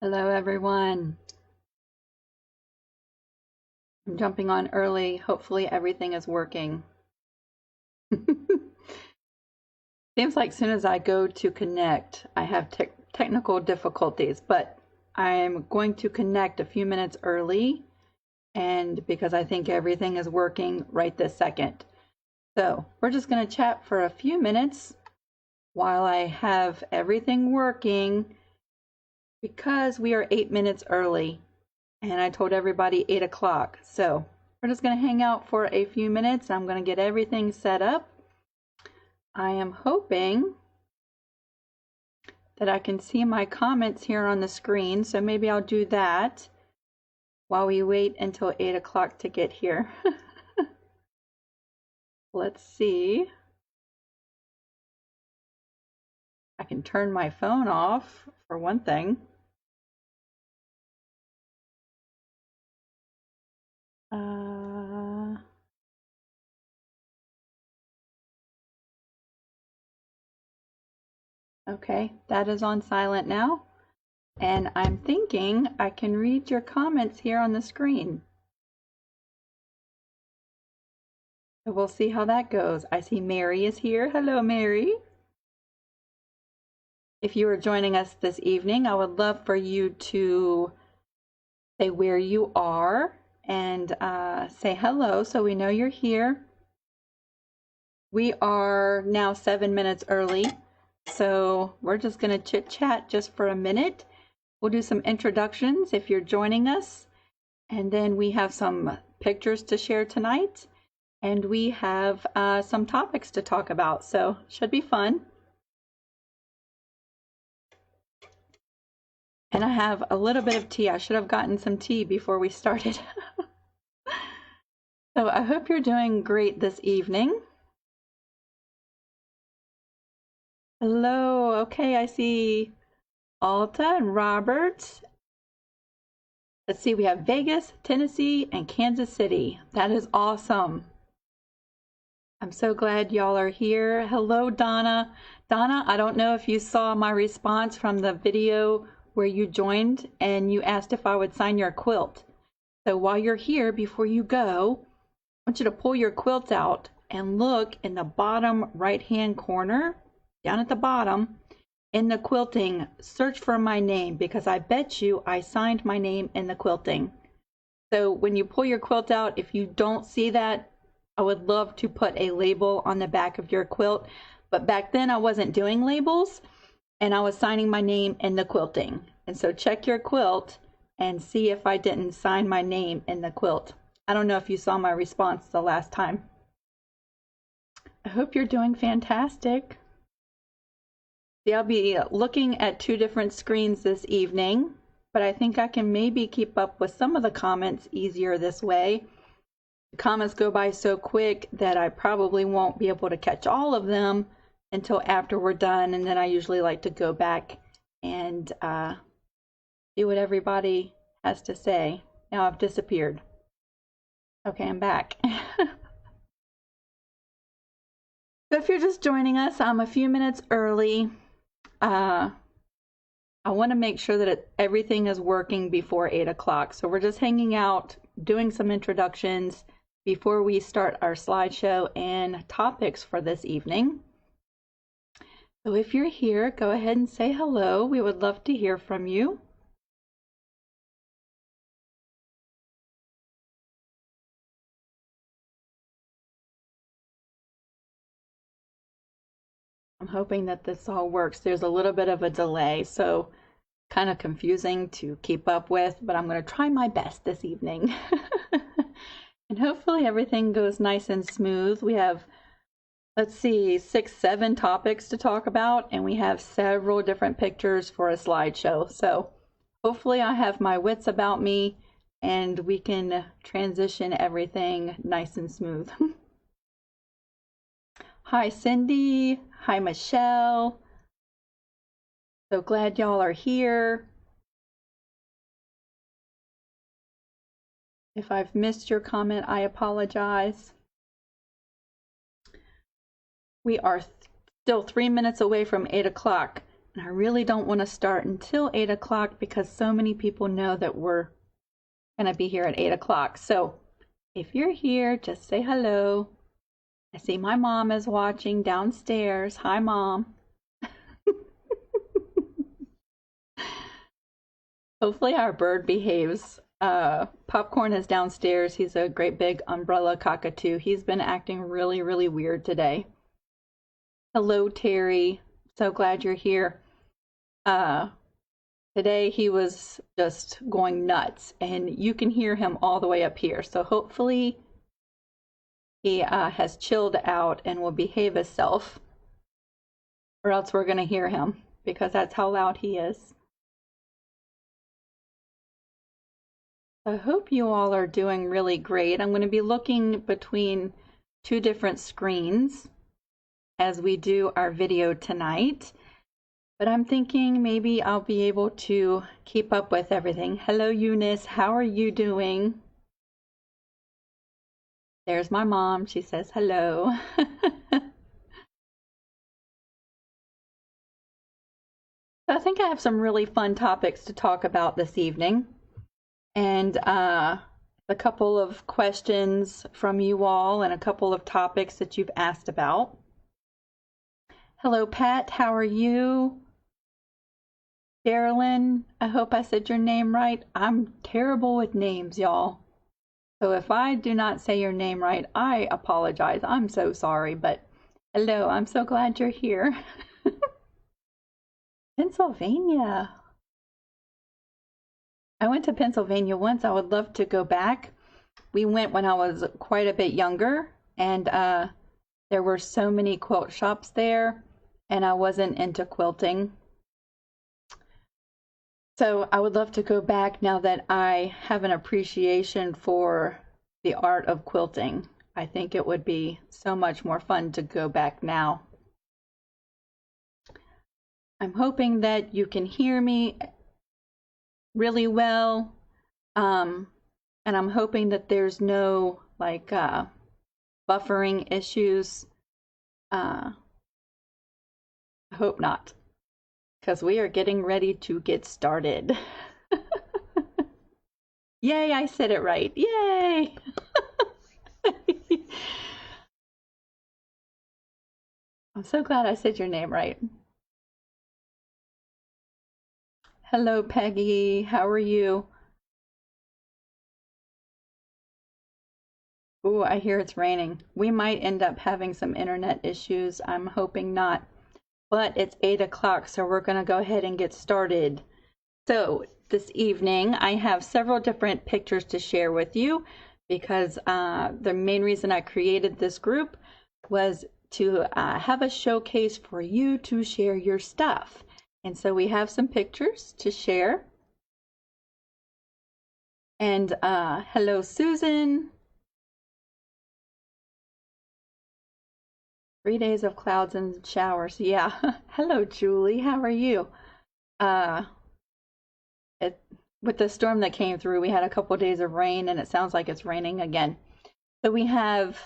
Hello, everyone. I'm jumping on early. Hopefully everything is working. Seems like as soon as I go to connect, I have technical difficulties, but I'm going to connect a few minutes early, and because I think everything is working right this second. So we're just going to chat for a few minutes while I have everything working, because we are 8 minutes early. And I told everybody 8 o'clock. So we're just going to hang out for a few minutes. I'm going to get everything set up. I am hoping that I can see my comments here on the screen. So maybe I'll do that while we wait until 8 o'clock to get here. Let's see. I can turn my phone off for one thing. Okay, that is on silent now. And I'm thinking I can read your comments here on the screen. So we'll see how that goes. I see Mary is here. Hello, Mary. If you are joining us this evening, I would love for you to say where you are and say hello so we know you're here. We are now 7 minutes early, so we're just going to chit-chat just for a minute. We'll do some introductions if you're joining us, and then we have some pictures to share tonight, and we have some topics to talk about, so should be fun. And I have a little bit of tea. I should have gotten some tea before we started. So I hope you're doing great this evening. Hello. Okay, I see Alta and Robert. Let's see, we have Vegas, Tennessee, and Kansas City. That is awesome. I'm so glad y'all are here. Hello, Donna. Donna, I don't know if you saw my response from the video where you joined and you asked if I would sign your quilt. So while you're here, before you go, I want you to pull your quilt out and look in the bottom right-hand corner, down at the bottom, in the quilting, search for my name, because I bet you I signed my name in the quilting. So when you pull your quilt out, if you don't see that, I would love to put a label on the back of your quilt. But back then I wasn't doing labels, and I was signing my name in the quilting. And so check your quilt and see if I didn't sign my name in the quilt. I don't know if you saw my response the last time. I hope you're doing fantastic. See, I'll be looking at 2 different screens this evening, but I think I can maybe keep up with some of the comments easier this way. The comments go by so quick that I probably won't be able to catch all of them until after we're done, and then I usually like to go back and see what everybody has to say. Now I've disappeared. Okay, I'm back. So if you're just joining us, I'm a few minutes early. I want to make sure that everything is working before 8 o'clock. So we're just hanging out, doing some introductions before we start our slideshow and topics for this evening. So if you're here, go ahead and say hello. We would love to hear from you. I'm hoping that this all works. There's a little bit of a delay, so kind of confusing to keep up with, but I'm going to try my best this evening. And hopefully everything goes nice and smooth. We have, let's see, 6, 7 topics to talk about, and we have several different pictures for a slideshow. So hopefully I have my wits about me and we can transition everything nice and smooth. Hi, Cindy. Hi, Michelle. So glad y'all are here. If I've missed your comment, I apologize. We are still 3 minutes away from 8 o'clock. And I really don't want to start until 8 o'clock because so many people know that we're going to be here at 8 o'clock. So if you're here, just say hello. I see my mom is watching downstairs. Hi, Mom. Hopefully our bird behaves. Popcorn is downstairs. He's a great big umbrella cockatoo. He's been acting really, really weird today. Hello, Terry. So glad you're here. Today he was just going nuts, and you can hear him all the way up here. So hopefully he has chilled out and will behave himself, or else we're going to hear him because that's how loud he is. I hope you all are doing really great. I'm going to be looking between two different screens as we do our video tonight. But I'm thinking maybe I'll be able to keep up with everything. Hello, Eunice. How are you doing? There's my mom. She says hello. I think I have some really fun topics to talk about this evening. And a couple of questions from you all and a couple of topics that you've asked about. Hello, Pat. How are you? Carolyn, I hope I said your name right. I'm terrible with names, y'all. So if I do not say your name right, I apologize. I'm so sorry, but hello, I'm so glad you're here. Pennsylvania. I went to Pennsylvania once. I would love to go back. We went when I was quite a bit younger, and there were so many quilt shops there, and I wasn't into quilting. So I would love to go back now that I have an appreciation for the art of quilting. I think it would be so much more fun to go back now. I'm hoping that you can hear me really well, and I'm hoping that there's no like buffering issues. I hope not, because we are getting ready to get started. Yay, I said it right. Yay! I'm so glad I said your name right. Hello, Peggy. How are you? Ooh, I hear it's raining. We might end up having some internet issues. I'm hoping not. But it's 8 o'clock, so we're going to go ahead and get started. So this evening, I have several different pictures to share with you because the main reason I created this group was to have a showcase for you to share your stuff. And so we have some pictures to share. And hello, Susan. 3 days of clouds and showers. Yeah. Hello, Julie. How are you? With the storm that came through, we had a couple of days of rain, and it sounds like it's raining again. So we have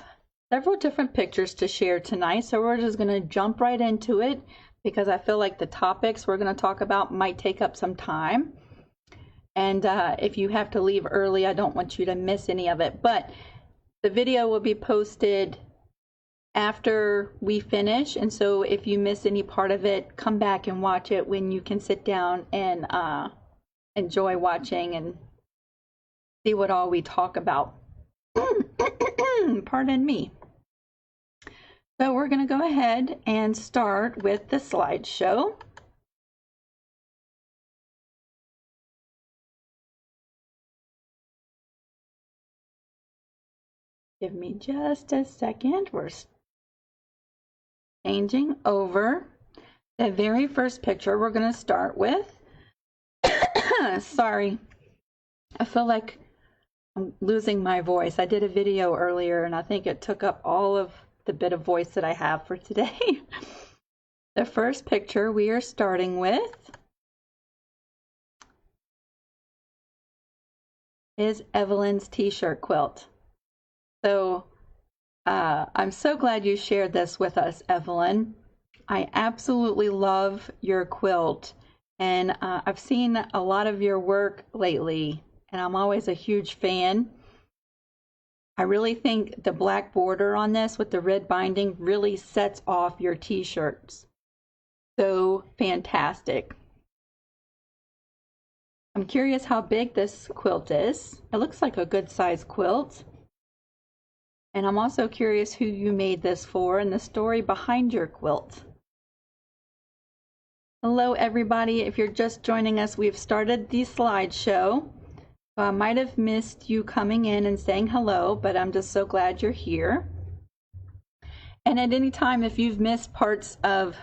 several different pictures to share tonight. So we're just going to jump right into it because I feel like the topics we're going to talk about might take up some time. And if you have to leave early, I don't want you to miss any of it. But the video will be posted after we finish, and so if you miss any part of it, come back and watch it when you can sit down and enjoy watching and see what all we talk about. Pardon me. So we're going to go ahead and start with the slideshow. Give me just a second. We're changing over. The very first picture we're going to start with. Sorry, I feel like I'm losing my voice. I did a video earlier and I think it took up all of the bit of voice that I have for today. The first picture we are starting with is Evelyn's t-shirt quilt. So I'm so glad you shared this with us, Evelyn. I absolutely love your quilt, and I've seen a lot of your work lately, and I'm always a huge fan. I really think the black border on this with the red binding really sets off your t-shirts. So fantastic. I'm curious how big this quilt is. It looks like a good size quilt. And I'm also curious who you made this for and the story behind your quilt. Hello everybody, if you're just joining us, we've started the slideshow. I might have missed you coming in and saying hello, but I'm just so glad you're here. And at any time, if you've missed parts of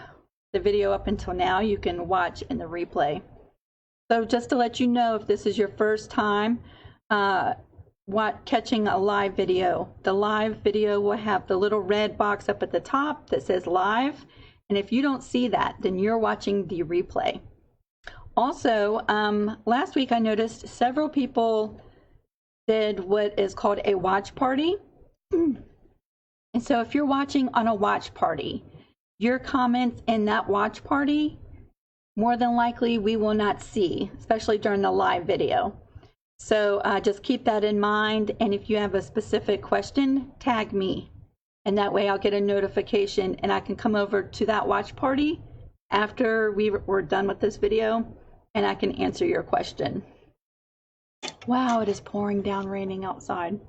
the video up until now, you can watch in the replay. So just to let you know, if this is your first time catching a live video, the live video will have the little red box up at the top that says live. And if you don't see that, then you're watching the replay. Also, last week I noticed several people did what is called a watch party. And so if you're watching on a watch party, your comments in that watch party, more than likely we will not see, especially during the live video. So just keep that in mind. And if you have a specific question, tag me. And that way I'll get a notification and I can come over to that watch party after we're done with this video and I can answer your question. Wow, it is pouring down raining outside.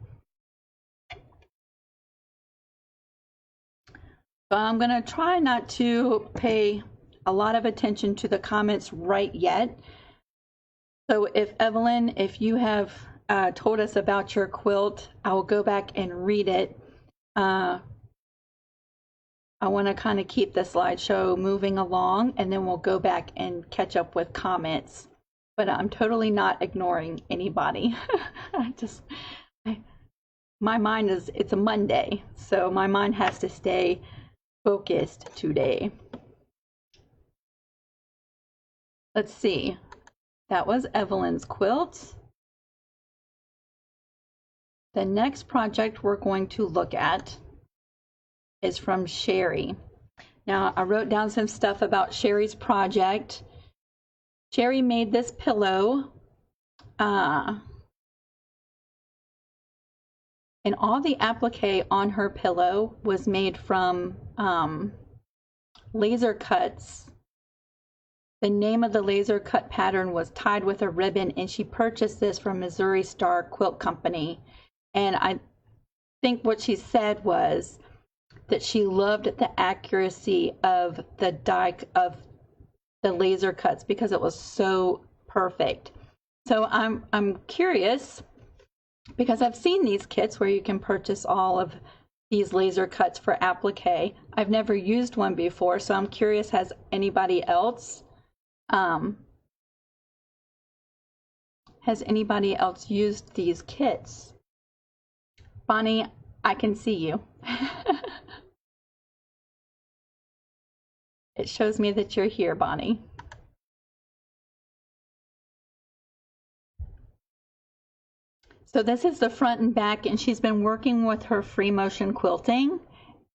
So I'm going to try not to pay a lot of attention to the comments right yet. So if Evelyn, if you have told us about your quilt, I will go back and read it. I want to kind of keep the slideshow moving along and then we'll go back and catch up with comments. But I'm totally not ignoring anybody. My mind is, it's a Monday, so my mind has to stay focused today. Let's see. That was Evelyn's quilt. The next project we're going to look at is from Sherry. Now, I wrote down some stuff about Sherry's project. Sherry made this pillow, and all the applique on her pillow was made from laser cuts. The name of the laser cut pattern was Tied with a Ribbon, and she purchased this from Missouri Star Quilt Company. And I think what she said was that she loved the accuracy of the die of the laser cuts because it was so perfect. So I'm curious because I've seen these kits where you can purchase all of these laser cuts for applique. I've never used one before, so I'm curious, has anybody else used these kits? Bonnie, I can see you. It shows me that you're here, Bonnie. So this is the front and back, and she's been working with her free motion quilting,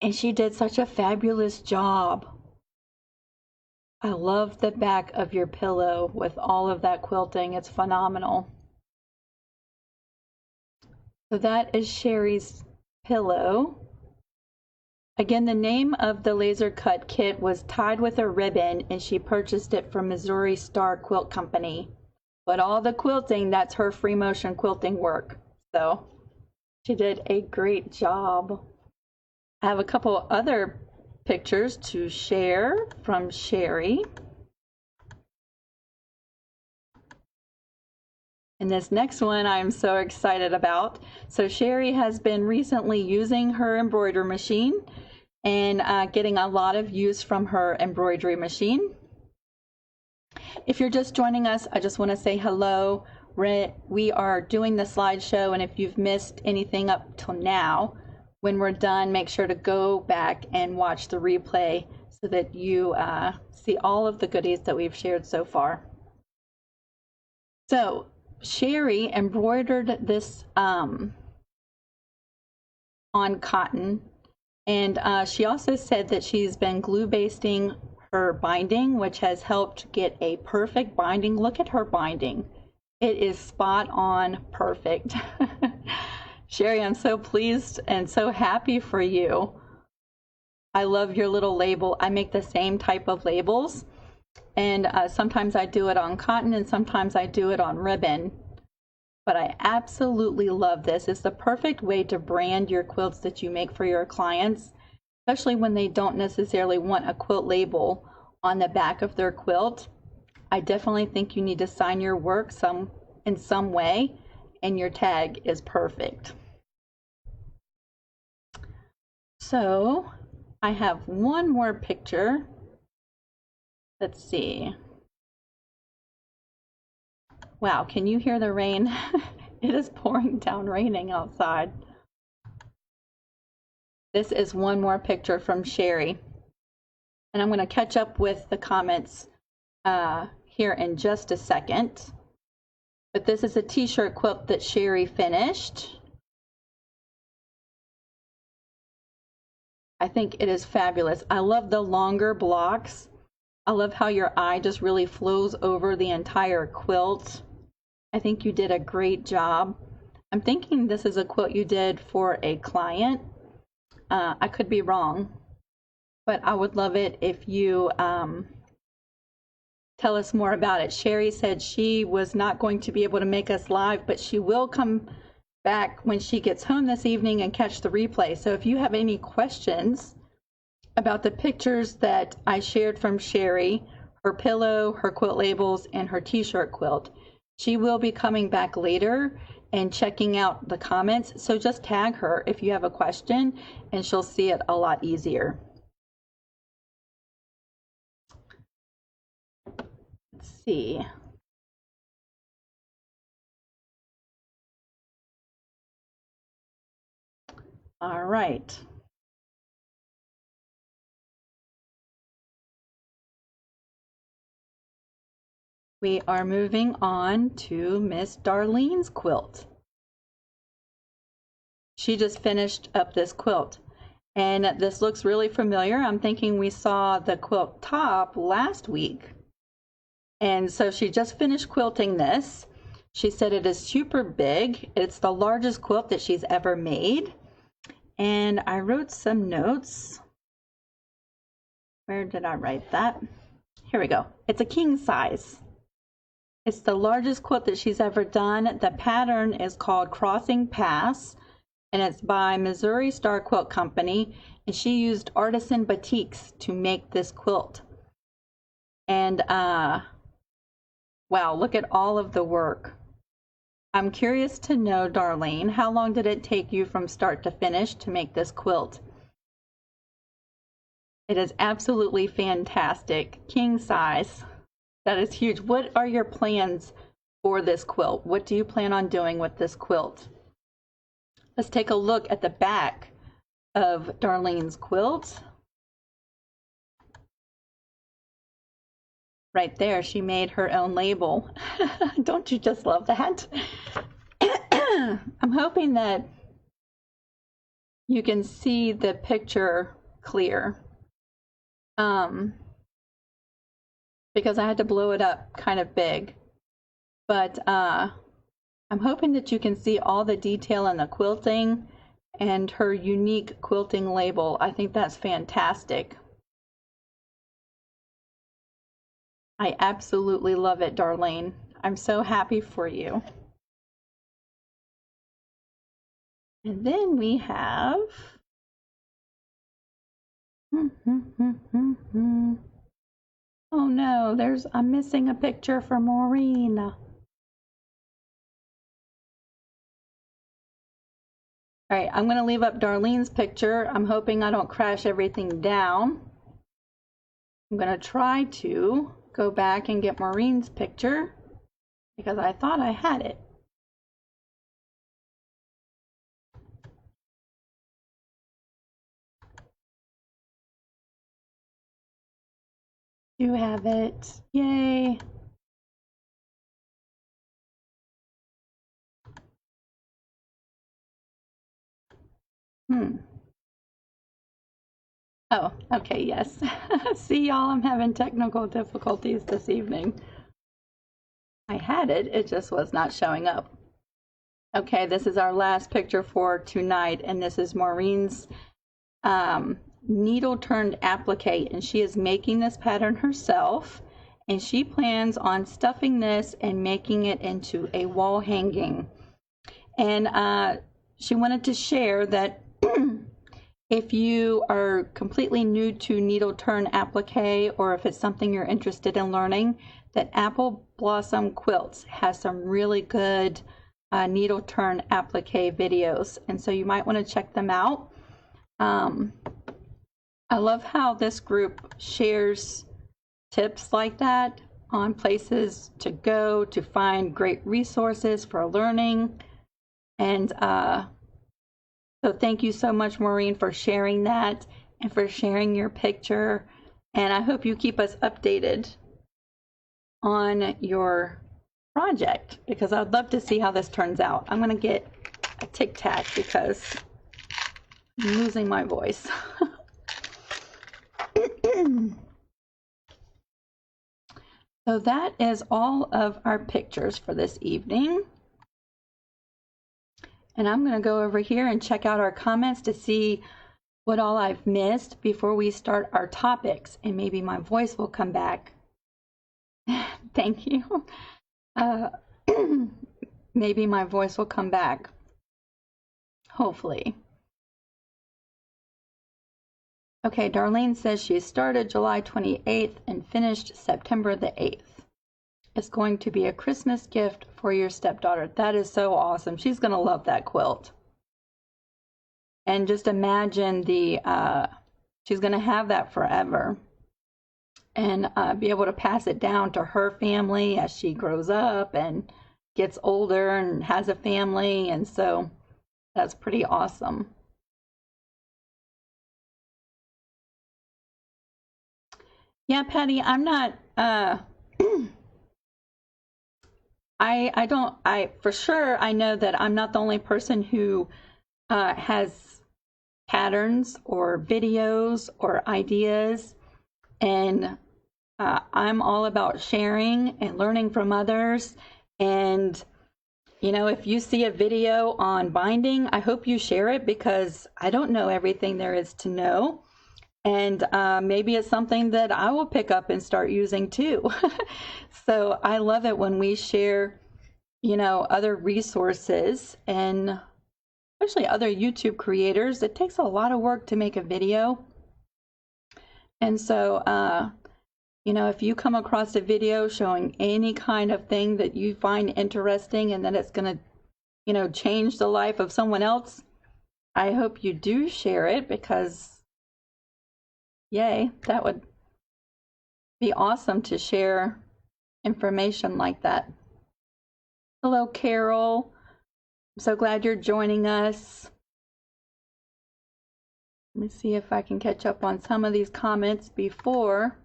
and she did such a fabulous job. I love the back of your pillow with all of that quilting. It's phenomenal. So that is Sherry's pillow. Again, the name of the laser cut kit was Tied with a Ribbon, and she purchased it from Missouri Star Quilt Company. But all the quilting, that's her free motion quilting work. So she did a great job. I have a couple other pictures to share from Sherry. And this next one I'm so excited about. So Sherry has been recently using her embroidery machine and getting a lot of use from her embroidery machine. If you're just joining us, I just want to say hello. We are doing the slideshow, and if you've missed anything up till now, when we're done, make sure to go back and watch the replay so that you see all of the goodies that we've shared so far. So Sherry embroidered this on cotton, And she also said that she's been glue basting her binding, which has helped get a perfect binding. Look at her binding. It is spot on perfect. Sherry, I'm so pleased and so happy for you. I love your little label. I make the same type of labels, and sometimes I do it on cotton and sometimes I do it on ribbon. But I absolutely love this. It's the perfect way to brand your quilts that you make for your clients, especially when they don't necessarily want a quilt label on the back of their quilt. I definitely think you need to sign your work in some way, and your tag is perfect. So I have one more picture. Let's see. Wow, can you hear the rain? It is pouring down raining outside. This is one more picture from Sherry. And I'm going to catch up with the comments here in just a second. But this is a t-shirt quilt that Sherry finished. I think it is fabulous. I love the longer blocks. I love how your eye just really flows over the entire quilt. I think you did a great job. I'm thinking this is a quilt you did for a client. I could be wrong, but I would love it if you tell us more about it. Sherry said she was not going to be able to make us live, but she will come back when she gets home this evening and catch the replay. So if you have any questions about the pictures that I shared from Sherry, her pillow, her quilt labels, and her t-shirt quilt, she will be coming back later and checking out the comments. So just tag her if you have a question and she'll see it a lot easier. Let's see. All right. We are moving on to Miss Darlene's quilt. She just finished up this quilt, and this looks really familiar. I'm thinking we saw the quilt top last week. And so she just finished quilting this. She said it is super big. It's the largest quilt that she's ever made. And I wrote some notes. Where did I write that? Here we go. It's a king size. It's the largest quilt that she's ever done. The pattern is called Crossing Pass, and it's by Missouri Star Quilt Company. And she used artisan batiks to make this quilt. And wow, look at all of the work. I'm curious to know, Darlene, how long did it take you from start to finish to make this quilt? It is absolutely fantastic. King size. That is huge. What are your plans for this quilt? What do you plan on doing with this quilt? Let's take a look at the back of Darlene's quilt. Right there, she made her own label. Don't you just love that? I'm hoping that you can see the picture clear. Because I had to blow it up kind of big. But I'm hoping that you can see all the detail in the quilting and her unique quilting label. I think that's fantastic. I absolutely love it, Darlene. I'm so happy for you. And then we have oh no, I'm missing a picture for Maureen. All right, I'm going to leave up Darlene's picture. I'm hoping I don't crash everything down. I'm going to try to go back and get Maureen's picture because I thought I had it. You have it. Yay. Oh, okay, yes. See, y'all, I'm having technical difficulties this evening. I had it, it just was not showing up. Okay, this is our last picture for tonight, and this is Maureen's needle turned applique, and she is making this pattern herself, and she plans on stuffing this and making it into a wall hanging. And she wanted to share that if you are completely new to needle turn applique, or if it's something you're interested in learning, that Apple Blossom Quilts has some really good needle turn applique videos, and so you might want to check them out. I love how this group shares tips like that on places to go to find great resources for learning. And so thank you so much, Maureen, for sharing that and for sharing your picture. And I hope you keep us updated on your project, because I'd love to see how this turns out. I'm going to get a Tic Tac because I'm losing my voice. So that is all of our pictures for this evening. And I'm going to go over here and check out our comments to see what all I've missed before we start our topics, and maybe my voice will come back. Thank you. Maybe my voice will come back. Hopefully. Okay, Darlene says she started July 28th and finished September the 8th. It's going to be a Christmas gift for your stepdaughter. That is so awesome. She's going to love that quilt. And just imagine she's going to have that forever, and be able to pass it down to her family as she grows up and gets older and has a family. And so that's pretty awesome. Yeah, Patty, I'm not, I for sure, I know that I'm not the only person who has patterns or videos or ideas, and I'm all about sharing and learning from others. And you know, if you see a video on binding, I hope you share it, because I don't know everything there is to know. And maybe it's something that I will pick up and start using too. So I love it when we share, you know, other resources, and especially other YouTube creators. It takes a lot of work to make a video. And so, you know, if you come across a video showing any kind of thing that you find interesting and that it's going to, you know, change the life of someone else, I hope you do share it, because yay, that would be awesome to share information like that. Hello, Carol. I'm so glad you're joining us. Let me see if I can catch up on some of these comments before.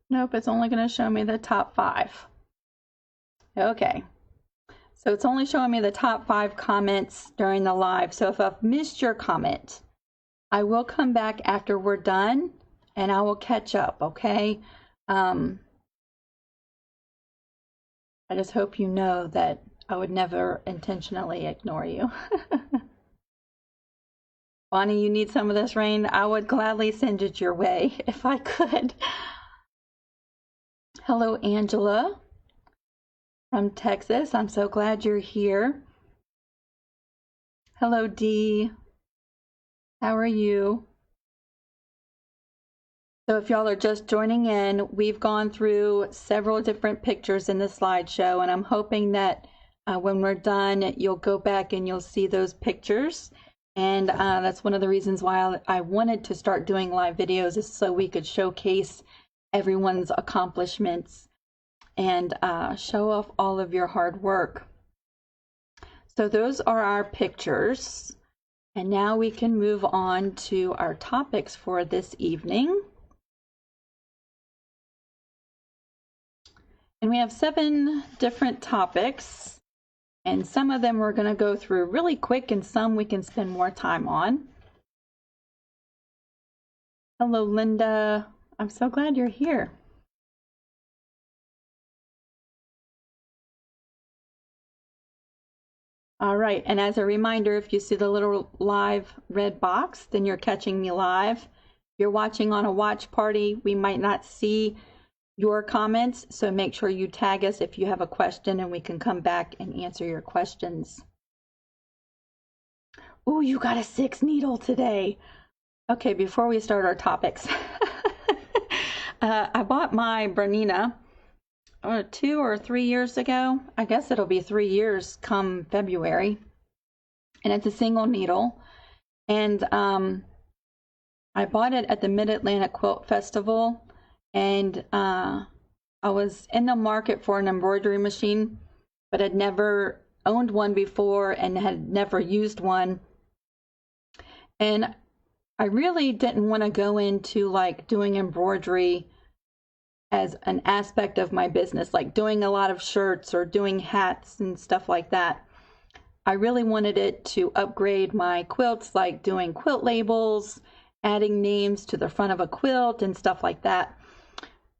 Nope, it's only going to show me the top 5. Okay. So it's only showing me the top 5 comments during the live. So if I've missed your comment, I will come back after we're done and I will catch up, okay? I just hope you know that I would never intentionally ignore you. Bonnie, you need some of this rain? I would gladly send it your way if I could. Hello, Angela from Texas. I'm so glad you're here. Hello, Dee. How are you? So if y'all are just joining in, we've gone through several different pictures in the slideshow, and I'm hoping that when we're done, you'll go back and you'll see those pictures. And that's one of the reasons why I wanted to start doing live videos, is so we could showcase everyone's accomplishments and show off all of your hard work. So those are our pictures. And now we can move on to our topics for this evening. And we have 7 different topics, and some of them we're going to go through really quick, and some we can spend more time on. Hello, Linda. I'm so glad you're here. All right, and as a reminder, if you see the little live red box, then you're catching me live. If you're watching on a watch party, we might not see your comments, so make sure you tag us if you have a question and we can come back and answer your questions. Oh, you got a 6 needle today. Okay, before we start our topics, I bought my Bernina 2 or 3 years ago. I guess it'll be 3 years come February. And it's a single needle. And I bought it at the Mid-Atlantic Quilt Festival. And I was in the market for an embroidery machine, but had never owned one before and had never used one. And I really didn't want to go into like doing embroidery as an aspect of my business, like doing a lot of shirts or doing hats and stuff like that. I really wanted it to upgrade my quilts, like doing quilt labels, adding names to the front of a quilt and stuff like that.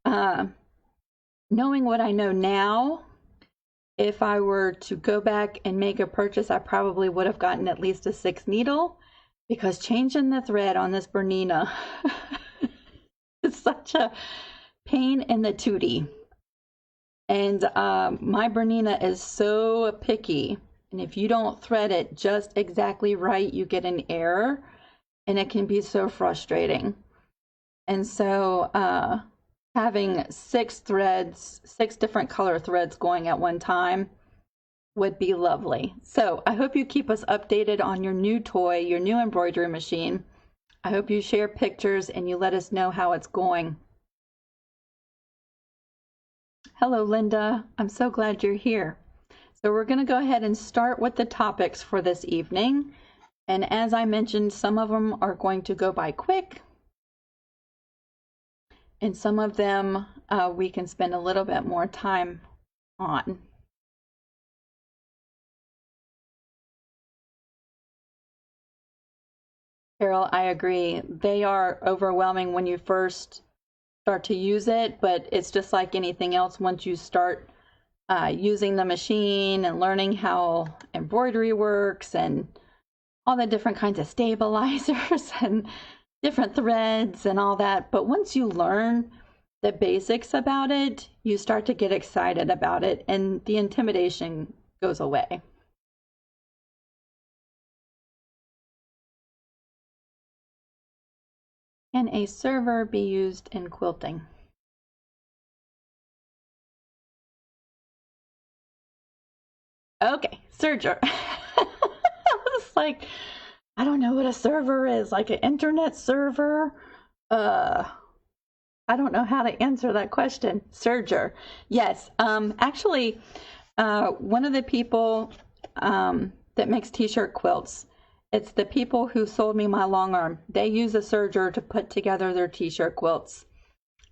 Knowing what I know now, if I were to go back and make a purchase, I probably would have gotten at least a 6 needle, because changing the thread on this Bernina is such a pain in the tootie. And my Bernina is so picky, and if you don't thread it just exactly right, you get an error, and it can be so frustrating. And so having 6 threads, 6 different color threads going at one time would be lovely. So I hope you keep us updated on your new toy, your new embroidery machine. I hope you share pictures and you let us know how it's going. Hello, Linda. I'm so glad you're here. So we're going to go ahead and start with the topics for this evening. And as I mentioned, some of them are going to go by quick. And some of them we can spend a little bit more time on. Carol, I agree. They are overwhelming when you first start to use it, but it's just like anything else. Once you start using the machine and learning how embroidery works and all the different kinds of stabilizers and different threads and all that, but once you learn the basics about it, you start to get excited about it and the intimidation goes away. Can a server be used in quilting? Okay, serger. I was like, I don't know what a server is, like an internet server. I don't know how to answer that question. Serger. Yes. Actually, one of the people that makes t-shirt quilts, it's the people who sold me my long arm. They use a serger to put together their t-shirt quilts.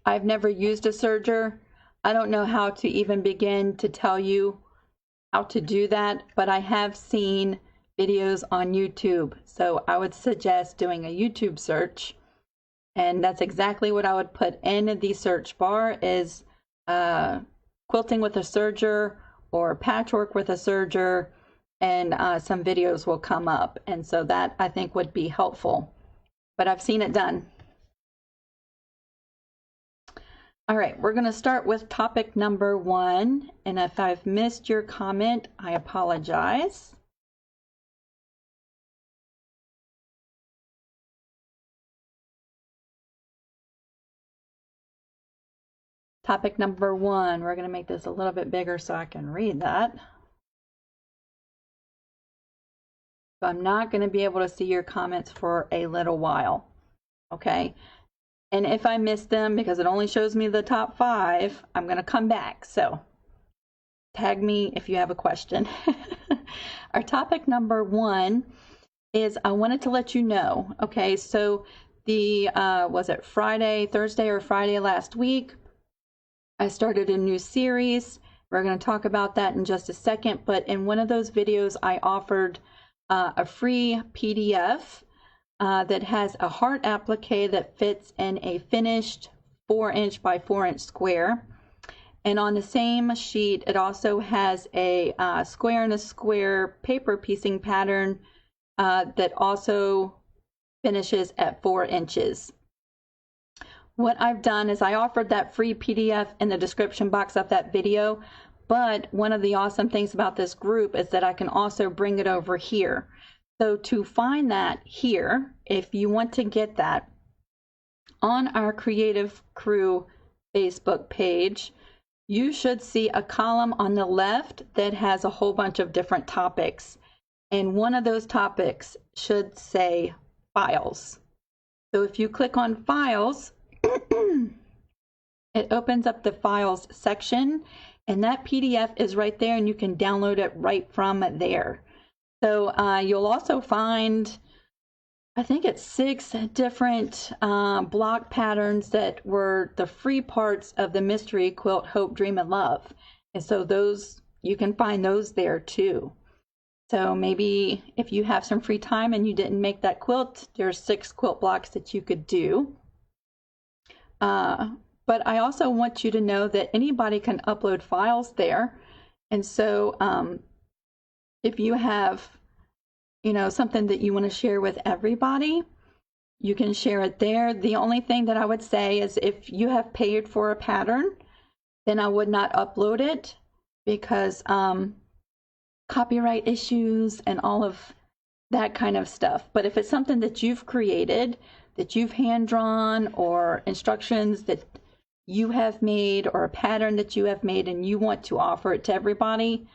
I've never used a serger. I don't know how to even begin to tell you how to do that, but I have seen videos on YouTube. So I would suggest doing a YouTube search. And that's exactly what I would put in the search bar is quilting with a serger or patchwork with a serger, and some videos will come up. And so that I think would be helpful. But I've seen it done. All right, we're going to start with topic number 1. And if I've missed your comment, I apologize. Topic number 1, we're going to make this a little bit bigger so I can read that. So I'm not going to be able to see your comments for a little while, okay? And if I miss them, because it only shows me the top 5, I'm going to come back. So tag me if you have a question. Our topic number 1 is I wanted to let you know, okay? So the, was it Thursday or Friday last week, I started a new series. We're going to talk about that in just a second, but in one of those videos I offered a free PDF that has a heart applique that fits in a finished 4" by 4" square. And on the same sheet, it also has a square and a square paper piecing pattern that also finishes at 4 inches. What I've done is I offered that free PDF in the description box of that video, but one of the awesome things about this group is that I can also bring it over here. So to find that here, if you want to get that, on our Creative Crew Facebook page, you should see a column on the left that has a whole bunch of different topics. And one of those topics should say Files. So if you click on Files, it opens up the Files section, and that PDF is right there, and you can download it right from there. So you'll also find, I think it's 6 different block patterns that were the free parts of the mystery quilt Hope, Dream, and Love. And so those, you can find those there too. So maybe if you have some free time and you didn't make that quilt, there's 6 quilt blocks that you could do. But I also want you to know that anybody can upload files there. And so if you have, you know, something that you want to share with everybody, you can share it there. The only thing that I would say is if you have paid for a pattern, then I would not upload it, because copyright issues and all of that kind of stuff. But if it's something that you've created, that you've hand drawn, or instructions that you have made, or a pattern that you have made and you want to offer it to everybody,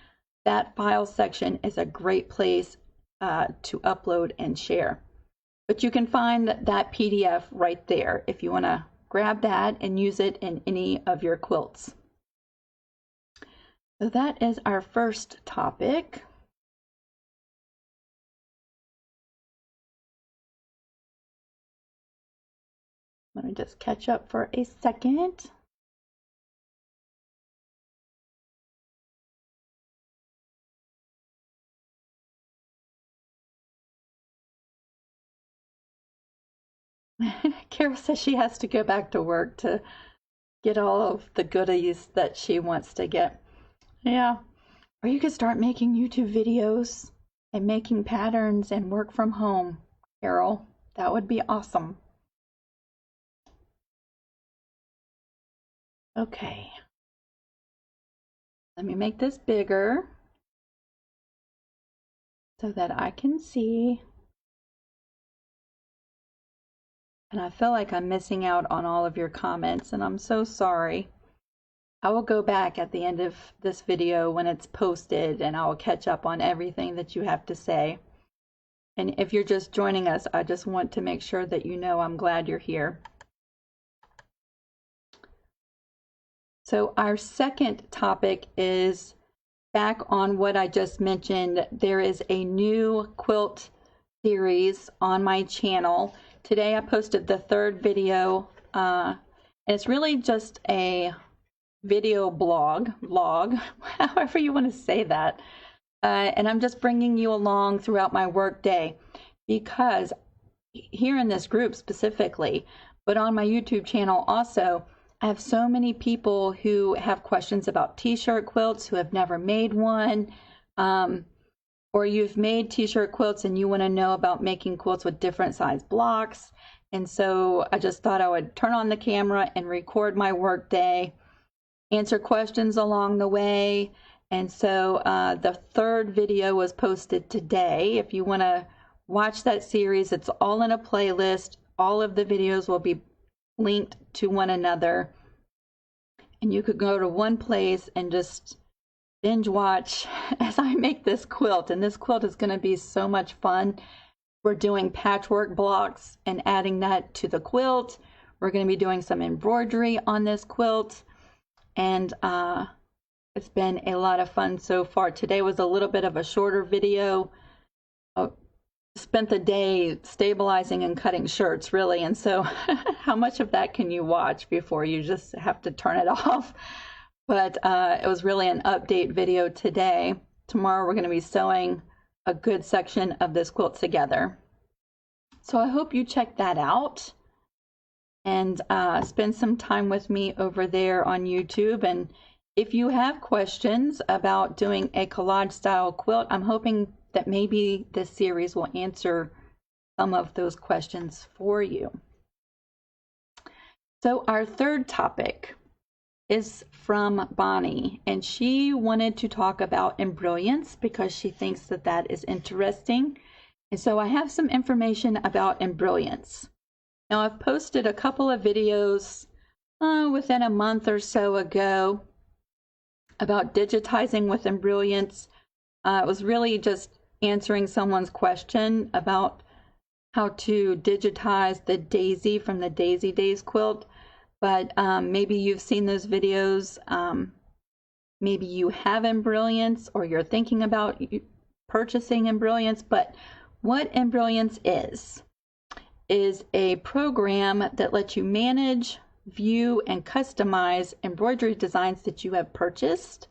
that file section is a great place to upload and share. But you can find that PDF right there if you want to grab that and use it in any of your quilts. So that is our first topic. Let me just catch up for a second. Carol says she has to go back to work to get all of the goodies that she wants to get. Yeah. Or you could start making YouTube videos and making patterns and work from home, Carol. That would be awesome. Okay. Let me make this bigger so that I can see. And I feel like I'm missing out on all of your comments, and I'm so sorry. I will go back at the end of this video when it's posted, and I will catch up on everything that you have to say. And if you're just joining us, I just want to make sure that you know I'm glad you're here. So our second topic is back on what I just mentioned. There is a new quilt series on my channel. Today I posted the 3rd video, and it's really just a video blog, however you want to say that. And I'm just bringing you along throughout my work day, because here in this group specifically, but on my YouTube channel also, I have so many people who have questions about t-shirt quilts, who have never made one, or you've made t-shirt quilts and you want to know about making quilts with different size blocks. And so I just thought I would turn on the camera and record my work day, answer questions along the way. And so the 3rd video was posted today. If you want to watch that series, it's all in a playlist. All of the videos will be linked to one another, and you could go to one place and just binge watch as I make this quilt. And this quilt is going to be so much fun. We're doing patchwork blocks and adding that to the quilt. We're going to be doing some embroidery on this quilt, and it's been a lot of fun so far. Today was a little bit of a shorter video. Spent the day stabilizing and cutting shirts, really, and so how much of that can you watch before you just have to turn it off? But it was really an update video today. Tomorrow we're going to be sewing a good section of this quilt together. So I hope you check that out and spend some time with me over there on YouTube. And if you have questions about doing a collage style quilt, I'm hoping that maybe this series will answer some of those questions for you. So our third topic is from Bonnie, and she wanted to talk about Embrilliance because she thinks that that is interesting. And so I have some information about Embrilliance. Now I've posted a couple of videos within a month or so ago about digitizing with Embrilliance. It was really just answering someone's question about how to digitize the daisy from the Daisy Days quilt. But maybe you've seen those videos. Maybe you have Embrilliance or you're thinking about purchasing Embrilliance. But what Embrilliance is a program that lets you manage, view, and customize embroidery designs that you have purchased.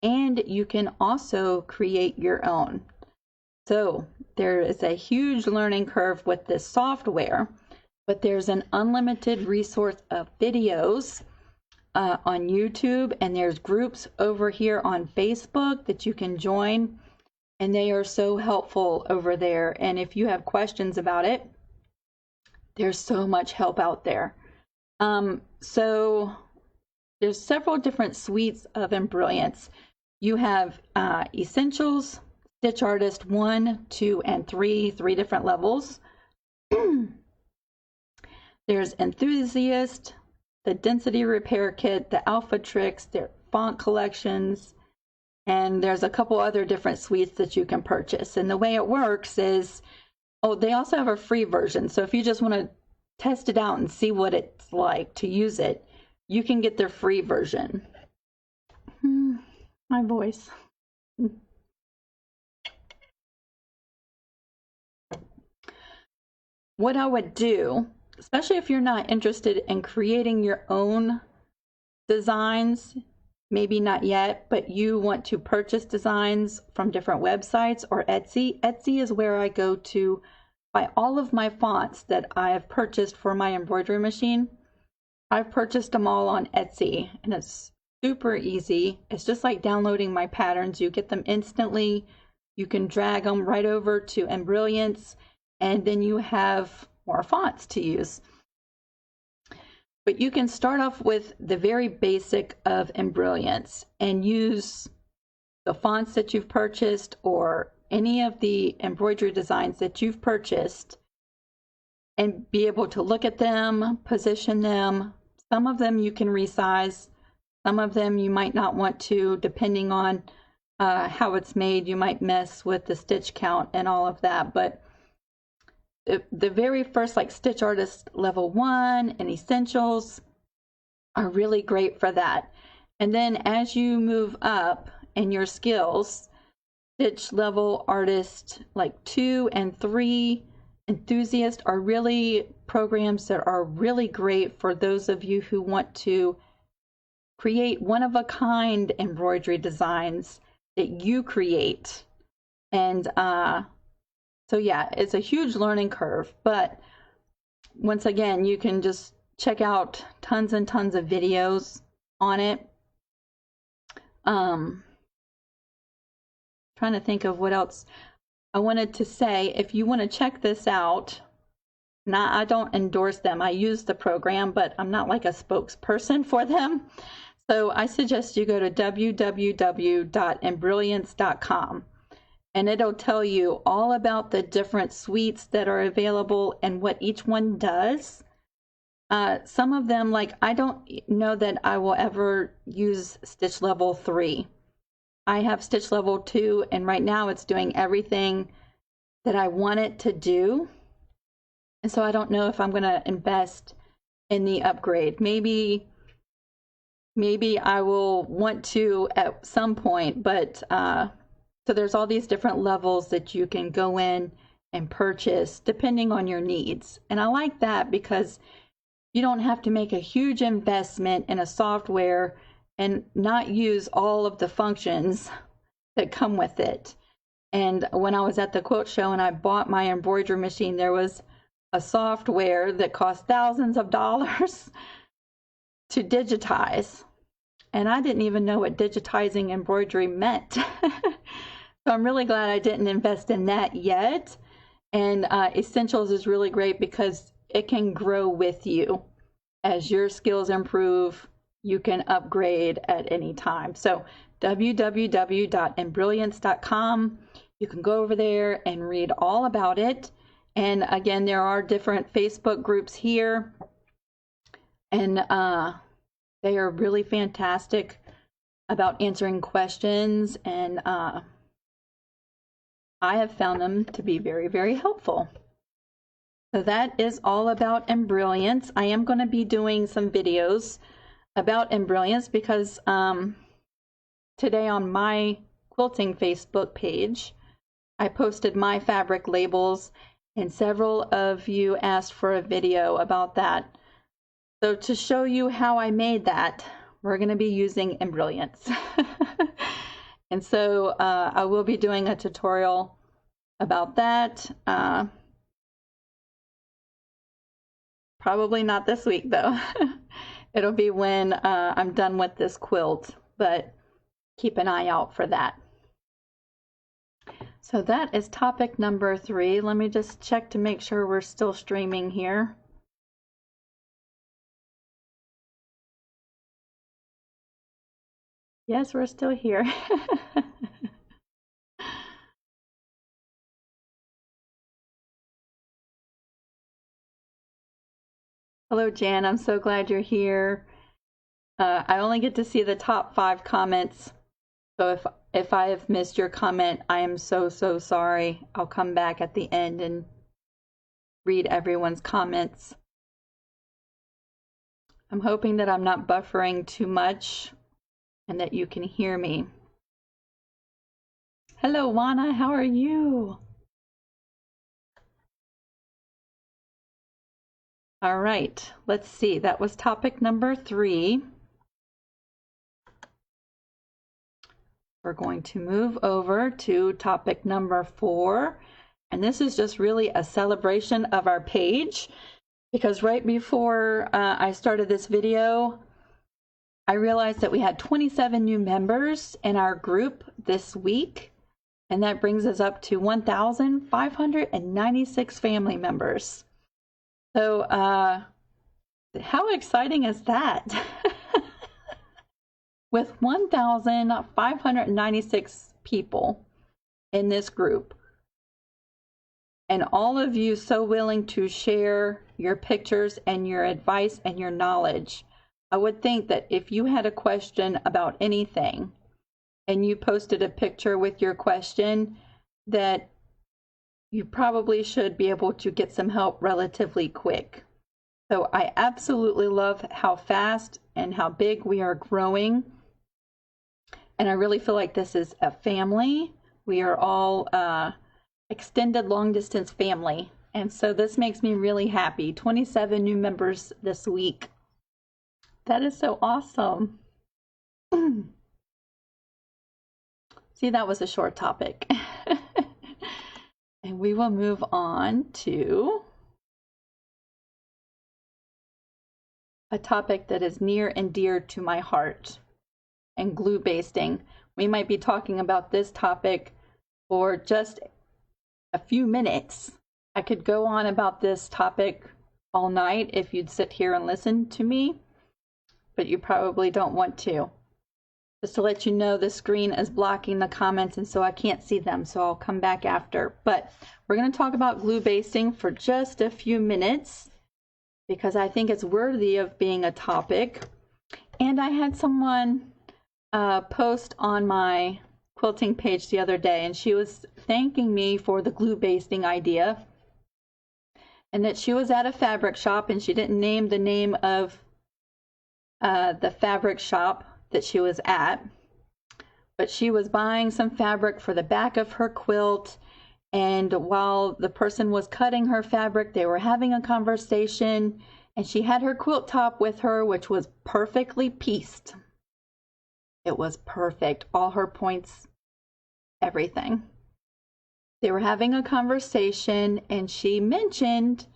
And you can also create your own. So there is a huge learning curve with this software, but there's an unlimited resource of videos on YouTube, and there's groups over here on Facebook that you can join, and they are so helpful over there. And if you have questions about it, there's so much help out there. So there's several different suites of Embrilliance. You have Essentials, Stitch Artist 1, 2, and 3 different levels. There's Enthusiast, the Density Repair Kit, the Alpha Tricks, their font collections, and there's a couple other different suites that you can purchase. And the way it works is, oh, they also have a free version. So if you just want to test it out and see what it's like to use it, you can get their free version. My voice. What I would do, especially if you're not interested in creating your own designs, maybe not yet, but you want to purchase designs from different websites or Etsy. Etsy is where I go to buy all of my fonts that I have purchased for my embroidery machine. I've purchased them all on Etsy, and it's super easy. It's just like downloading my patterns. You get them instantly. You can drag them right over to Embrilliance, and then you have more fonts to use. But you can start off with the very basic of Embrilliance and use the fonts that you've purchased or any of the embroidery designs that you've purchased and be able to look at them, position them. Some of them you can resize. Some of them you might not want to, depending on how it's made. You might mess with the stitch count and all of that. But the very first, like Stitch Artist Level 1 and Essentials, are really great for that. And then as you move up in your skills, Stitch Level Artist like 2 and 3, Enthusiast are really programs that are really great for those of you who want to create one-of-a-kind embroidery designs that you create. And so yeah, it's a huge learning curve, but once again, you can just check out tons and tons of videos on it. Trying to think of what else I wanted to say. If you want to check this out, now I don't endorse them. I use the program, but I'm not like a spokesperson for them. So I suggest you go to www.embrilliance.com, and it'll tell you all about the different suites that are available and what each one does. Some of them, like, I don't know that I will ever use Stitch Level 3. I have Stitch Level 2, and right now it's doing everything that I want it to do. And so I don't know if I'm going to invest in the upgrade. Maybe I will want to at some point, but so there's all these different levels that you can go in and purchase depending on your needs. And I like that because you don't have to make a huge investment in a software and not use all of the functions that come with it. And when I was at the quilt show and I bought my embroidery machine, there was a software that costs thousands of dollars to digitize. And I didn't even know what digitizing embroidery meant. So I'm really glad I didn't invest in that yet. And Essentials is really great because it can grow with you. As your skills improve, you can upgrade at any time. So www.embrilliance.com. You can go over there and read all about it. And again, there are different Facebook groups here. And they are really fantastic about answering questions. And I have found them to be very, very helpful. So that is all about Embrilliance. I am going to be doing some videos about Embrilliance because today on my quilting Facebook page, I posted my fabric labels and several of you asked for a video about that. So to show you how I made that, we're going to be using Embrilliance. And so I will be doing a tutorial about that. Probably not this week though. It'll be when I'm done with this quilt, but keep an eye out for that. So that is topic number 3. Let me just check to make sure we're still streaming here. Yes, we're still here. Hello, Jan. I'm so glad you're here. I only get to see the top 5 comments. So if I have missed your comment, I am so sorry. I'll come back at the end and read everyone's comments. I'm hoping that I'm not buffering too much and that you can hear me. Hello, Juana. How are you? All right, let's see. That was topic number 3. We're going to move over to topic number 4. And this is just really a celebration of our page because right before I started this video, I realized that we had 27 new members in our group this week. And that brings us up to 1,596 family members. So how exciting is that? With 1,596 people in this group, and all of you so willing to share your pictures and your advice and your knowledge, I would think that if you had a question about anything and you posted a picture with your question, that you probably should be able to get some help relatively quick. So I absolutely love how fast and how big we are growing. And I really feel like this is a family. We are all extended long distance family. And so this makes me really happy. 27 new members this week. That is so awesome. See, that was a short topic. And we will move on to a topic that is near and dear to my heart, and glue basting. We might be talking about this topic for just a few minutes. I could go on about this topic all night if you'd sit here and listen to me, but you probably don't want to. Just to let you know, the screen is blocking the comments and so I can't see them, so I'll come back after. But we're going to talk about glue basting for just a few minutes because I think it's worthy of being a topic. And I had someone post on my quilting page the other day, and she was thanking me for the glue basting idea, and that she was at a fabric shop, and she didn't name the name of the fabric shop that she was at, but she was buying some fabric for the back of her quilt, and while the person was cutting her fabric, they were having a conversation, and she had her quilt top with her, which was perfectly pieced. It was perfect. All her points, everything. They were having a conversation, and she mentioned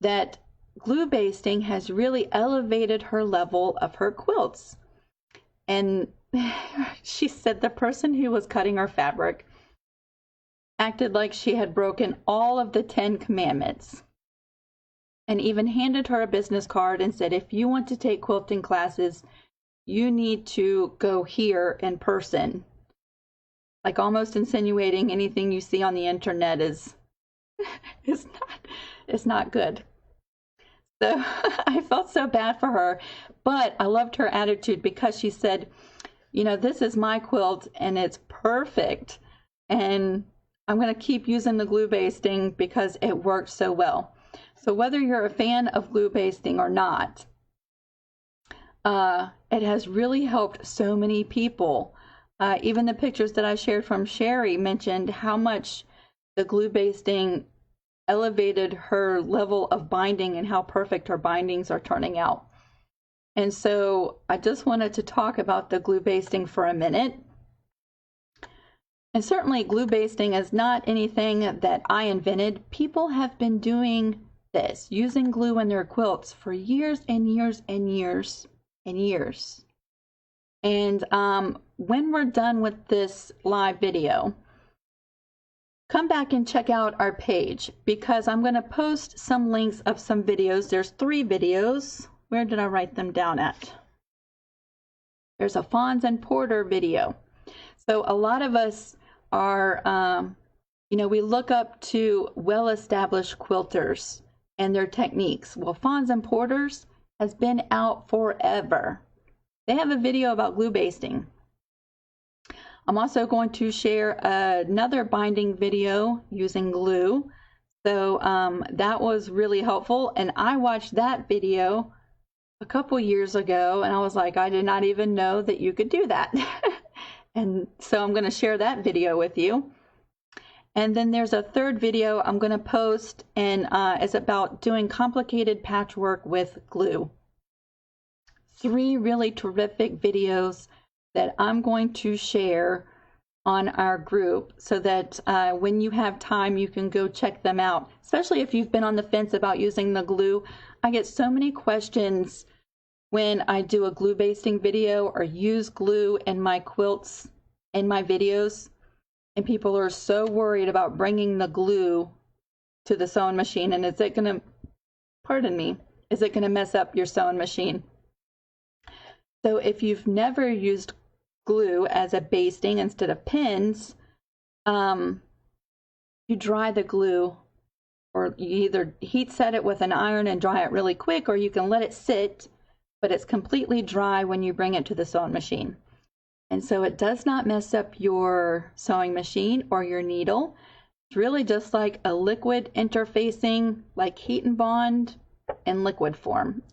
that glue basting has really elevated her level of her quilts. And she said the person who was cutting her fabric acted like she had broken all of the 10 commandments, and even handed her a business card and said, if you want to take quilting classes, you need to go here in person. Like almost insinuating anything you see on the internet is not good. So I felt so bad for her, but I loved her attitude because she said, you know, this is my quilt and it's perfect, and I'm going to keep using the glue basting because it works so well. So whether you're a fan of glue basting or not, it has really helped so many people. Even the pictures that I shared from Sherry mentioned how much the glue basting elevated her level of binding and how perfect her bindings are turning out. And so I just wanted to talk about the glue basting for a minute. And certainly glue basting is not anything that I invented. People have been doing this, using glue in their quilts for years and years and years and years. And when we're done with this live video, come back and check out our page, because I'm going to post some links of some videos. There's 3 videos. Where did I write them down at? There's a Fawns and Porter video. So a lot of us are, you know, we look up to well-established quilters and their techniques. Well, Fawns and Porters has been out forever. They have a video about glue basting. I'm also going to share another binding video using glue. So that was really helpful. And I watched that video a couple years ago and I was like, I did not even know that you could do that. And so I'm going to share that video with you. And then there's a 3rd video I'm going to post, and it's about doing complicated patchwork with glue. 3 really terrific videos that I'm going to share on our group so that when you have time, you can go check them out, especially if you've been on the fence about using the glue. I get so many questions when I do a glue basting video or use glue in my quilts in my videos, and people are so worried about bringing the glue to the sewing machine, and is it going to, pardon me, is it going to mess up your sewing machine? So if you've never used glue as a basting instead of pins, you dry the glue, or you either heat set it with an iron and dry it really quick, or you can let it sit, but it's completely dry when you bring it to the sewing machine. And so it does not mess up your sewing machine or your needle. It's really just like a liquid interfacing, like heat and bond in liquid form.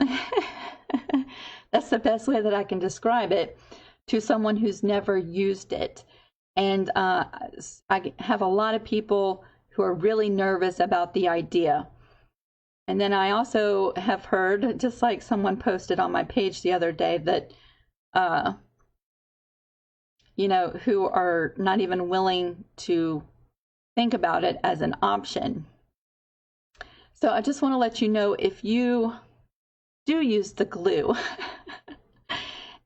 That's the best way that I can describe it to someone who's never used it. And I have a lot of people who are really nervous about the idea. And then I also have heard, just like someone posted on my page the other day, that you know, who are not even willing to think about it as an option. So I just want to let you know, if you do use the glue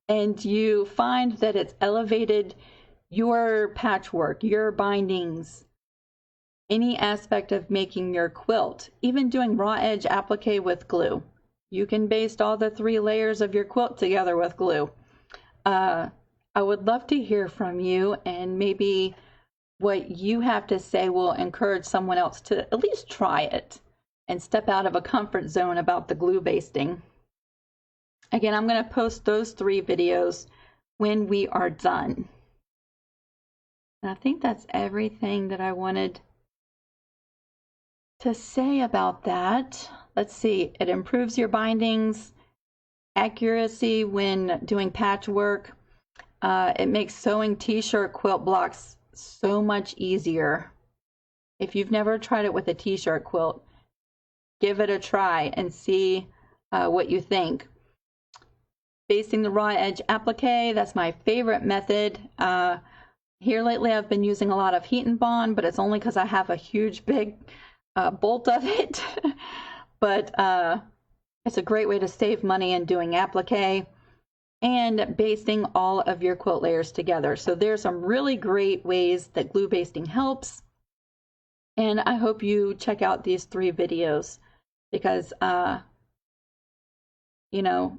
and you find that it's elevated your patchwork, your bindings, any aspect of making your quilt, even doing raw edge applique with glue, you can baste all the 3 layers of your quilt together with glue. I would love to hear from you, and maybe what you have to say will encourage someone else to at least try it and step out of a comfort zone about the glue basting. Again, I'm going to post those 3 videos when we are done. And I think that's everything that I wanted to say about that. Let's see, it improves your bindings, accuracy when doing patchwork. It makes sewing t-shirt quilt blocks so much easier. If you've never tried it with a t-shirt quilt, give it a try and see what you think. Basting the raw edge applique, that's my favorite method. Here lately I've been using a lot of heat and bond, but it's only because I have a huge big bolt of it. but it's a great way to save money in doing applique and basting all of your quilt layers together. So there's some really great ways that glue basting helps. And I hope you check out these 3 videos because, you know,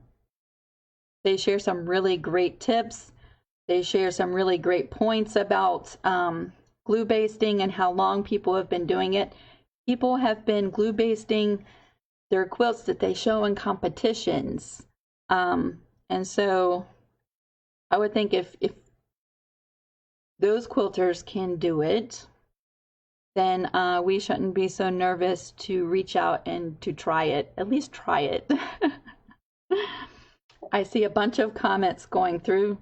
they share some really great tips. They share some really great points about glue basting and how long people have been doing it. People have been glue basting their quilts that they show in competitions. And so I would think if those quilters can do it, then we shouldn't be so nervous to reach out and to try it. At least try it. I see a bunch of comments going through.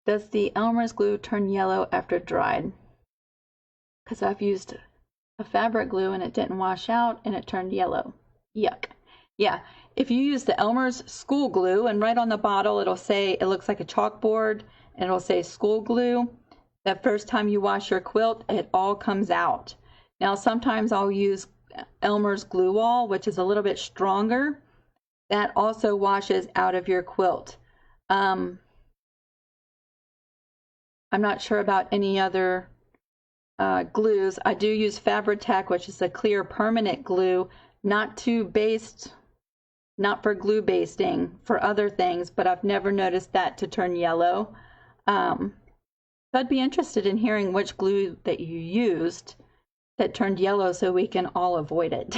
Does the Elmer's glue turn yellow after dried? Because I've used a fabric glue and it didn't wash out and it turned yellow. Yuck. Yeah, if you use the Elmer's school glue, and right on the bottle it'll say, it looks like a chalkboard, and it'll say school glue. The first time you wash your quilt, it all comes out. Now sometimes I'll use Elmer's glue all, which is a little bit stronger. That also washes out of your quilt. I'm not sure about any other glues. I do use Fabri-Tac, which is a clear permanent glue, not for glue basting, for other things, but I've never noticed that to turn yellow. So I'd be interested in hearing which glue that you used that turned yellow so we can all avoid it.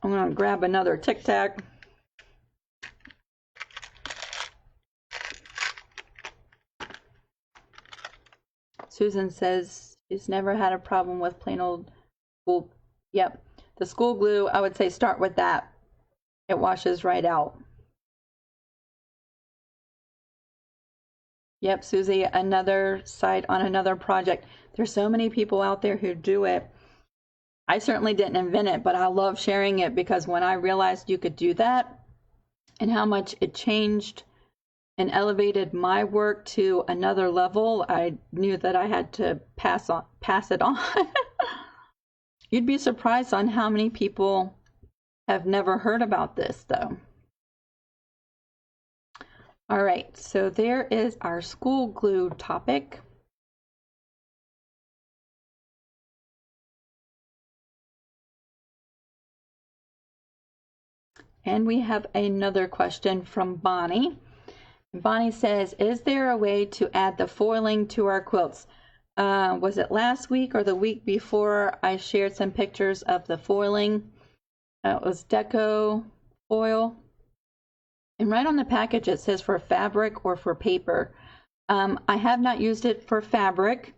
I'm going to grab another Tic Tac. Susan says she's never had a problem with plain old school. Yep, the school glue, I would say start with that. It washes right out. Yep, Susie, another site on another project. There's so many people out there who do it. I certainly didn't invent it, but I love sharing it because when I realized you could do that and how much it changed and elevated my work to another level, I knew that I had to pass it on. You'd be surprised on how many people have never heard about this, though. All right, so there is our school glue topic. And we have another question from Bonnie. Bonnie says, is there a way to add the foiling to our quilts? Was it last week or the week before I shared some pictures of the foiling? It was deco foil. And right on the package it says for fabric or for paper. I have not used it for fabric.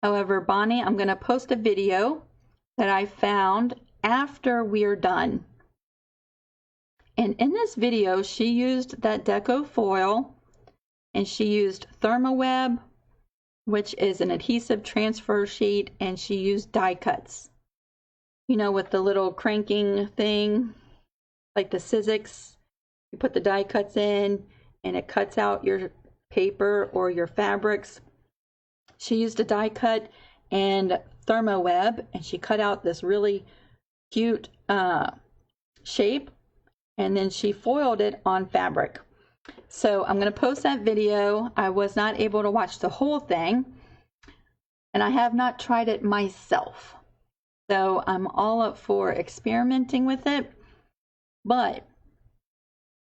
However, Bonnie, I'm going to post a video that I found after we're done. And in this video, she used that deco foil and she used ThermoWeb, which is an adhesive transfer sheet, and she used die cuts. You know, with the little cranking thing, like the Sizzix, you put the die cuts in and it cuts out your paper or your fabrics. She used a die cut and ThermoWeb, and she cut out this really cute shape, and then she foiled it on fabric. So I'm going to post that video. I was not able to watch the whole thing, and I have not tried it myself. So I'm all up for experimenting with it. But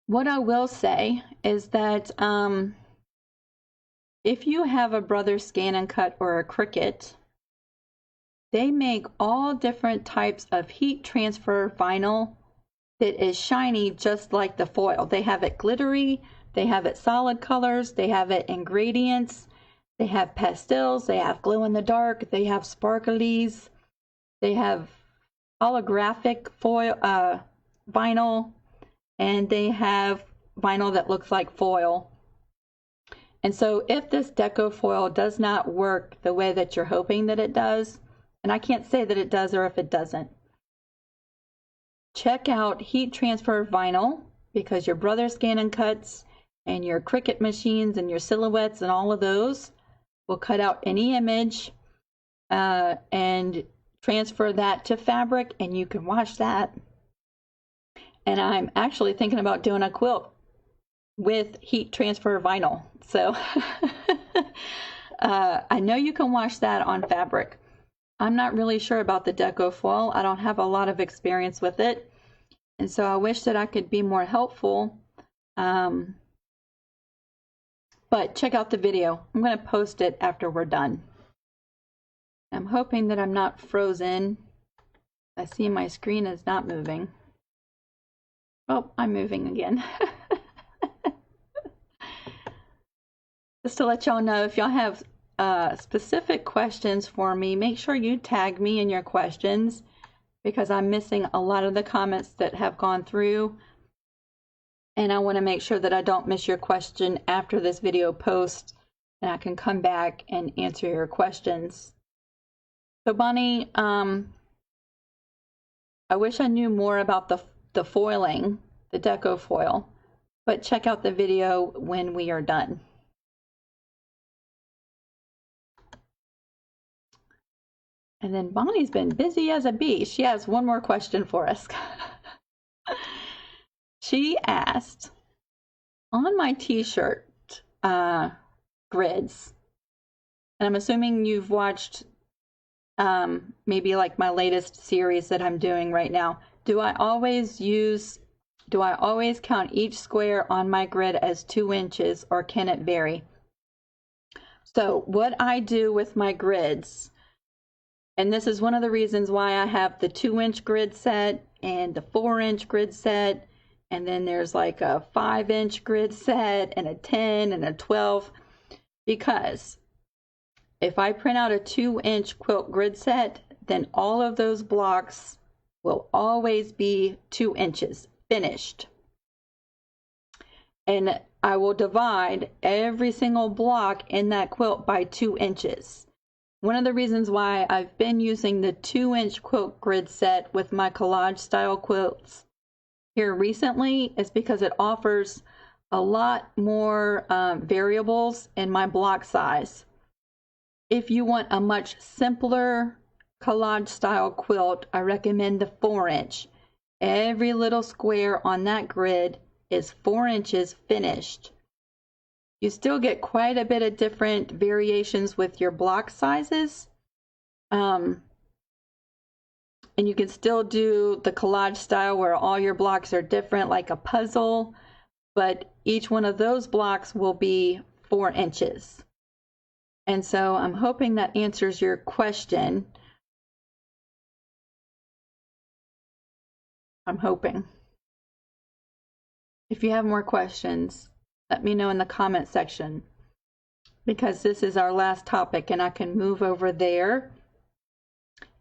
what I will say is that if you have a Brothers Scan and Cut or a Cricut, they make all different types of heat transfer vinyl that is shiny just like the foil. They have it glittery, they have it solid colors, they have it in gradients, they have pastels, they have glow in the dark, they have sparklies, they have holographic foil, vinyl, and they have vinyl that looks like foil. And so if this deco foil does not work the way that you're hoping that it does, and I can't say that it does or if it doesn't, check out heat transfer vinyl, because your Brothers Scan and Cuts and your Cricut machines and your Silhouettes and all of those will cut out any image, and transfer that to fabric and you can wash that. And I'm actually thinking about doing a quilt with heat transfer vinyl. So I know you can wash that on fabric. I'm not really sure about the deco foil. I don't have a lot of experience with it. And so I wish that I could be more helpful. But check out the video. I'm going to post it after we're done. I'm hoping that I'm not frozen. I see my screen is not moving. Oh, I'm moving again. Just to let y'all know, if y'all have specific questions for me, make sure you tag me in your questions, because I'm missing a lot of the comments that have gone through. And I want to make sure that I don't miss your question after this video post, and I can come back and answer your questions. So Bonnie, I wish I knew more about the foiling, the deco foil, but check out the video when we are done. And then Bonnie's been busy as a bee. She has one more question for us. She asked, on my t-shirt grids, and I'm assuming you've watched maybe like my latest series that I'm doing right now, do I always count each square on my grid as 2 inches, or can it vary? So what I do with my grids, and this is one of the reasons why I have the 2-inch grid set and the 4-inch grid set, and then there's like a 5-inch grid set and a 10 and a 12, because if I print out a 2-inch quilt grid set, then all of those blocks will always be 2 inches finished. And I will divide every single block in that quilt by 2 inches. One of the reasons why I've been using the 2-inch quilt grid set with my collage style quilts here recently is because it offers a lot more variables in my block size. If you want a much simpler collage style quilt, I recommend the 4-inch. Every little square on that grid is 4 inches finished. You still get quite a bit of different variations with your block sizes. And you can still do the collage style where all your blocks are different, like a puzzle, but each one of those blocks will be 4 inches. And so I'm hoping that answers your question. I'm hoping. If you have more questions, let me know in the comment section, because this is our last topic and I can move over there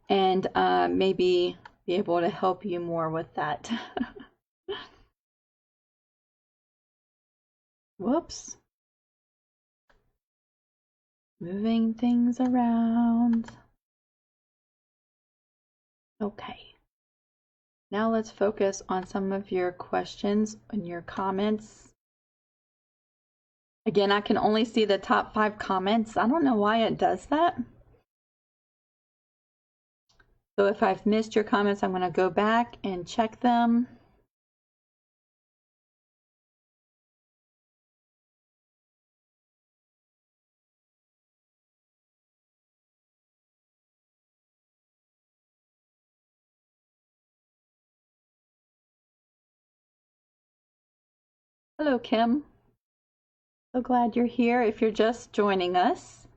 and maybe be able to help you more with that. Whoops. Moving things around. Okay. Now let's focus on some of your questions and your comments. Again, I can only see the top 5 comments. I don't know why it does that. So if I've missed your comments, I'm going to go back and check them. Hello, Kim. So glad you're here. If you're just joining us,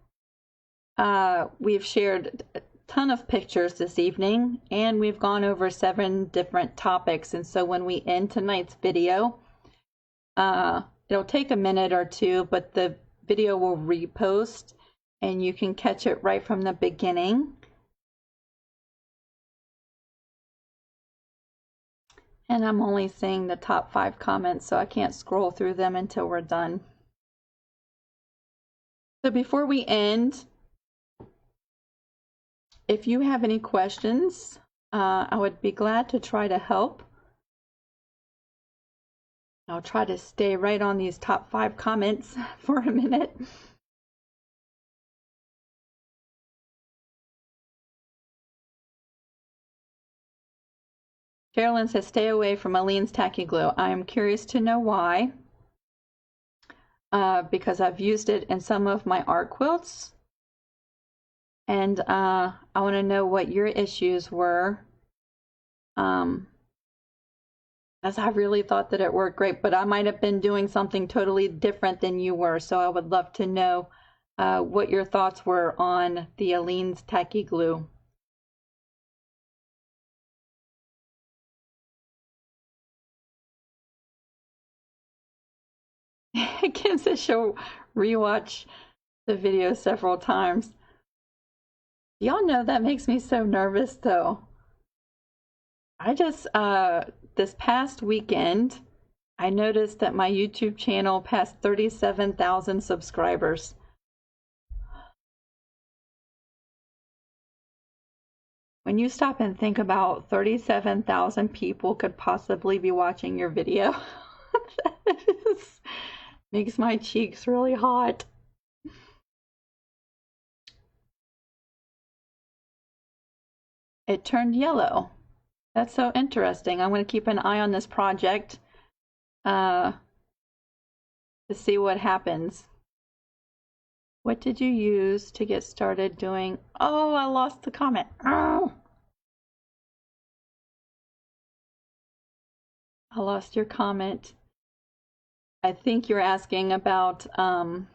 we've shared a ton of pictures this evening, and we've gone over 7 different topics. And so when we end tonight's video, it'll take a minute or 2, but the video will repost, and you can catch it right from the beginning. And I'm only seeing the top 5 comments, so I can't scroll through them until we're done. So before we end, if you have any questions, I would be glad to try to help. I'll try to stay right on these top 5 comments for a minute. Carolyn says, stay away from Aleene's tacky glue. I am curious to know why. Because I've used it in some of my art quilts. And I want to know what your issues were. As I really thought that it worked great, but I might have been doing something totally different than you were. So I would love to know what your thoughts were on the Aleene's tacky glue. Kim says she'll rewatch the video several times. Y'all know that makes me so nervous though. I just, this past weekend, I noticed that my YouTube channel passed 37,000 subscribers. When you stop and think about 37,000 people could possibly be watching your video, that makes my cheeks really hot. It turned yellow. That's so interesting. I'm going to keep an eye on this project to see what happens. What did you use to get started doing? Oh, I lost the comment. Oh. I lost your comment. I think you're asking about how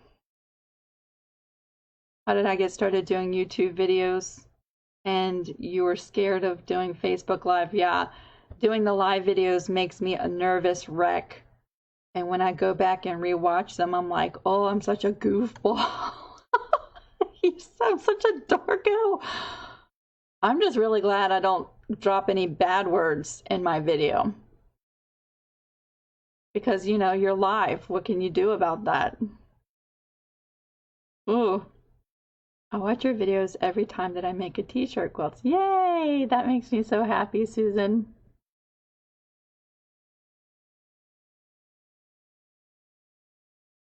did I get started doing YouTube videos? And you were scared of doing Facebook Live. Yeah, doing the live videos makes me a nervous wreck. And when I go back and rewatch them, I'm like, oh, I'm such a goofball. I'm such a dorko. I'm just really glad I don't drop any bad words in my video. Because, you know, you're live. What can you do about that? Ooh. I watch your videos every time that I make a t-shirt quilt. Yay! That makes me so happy, Susan.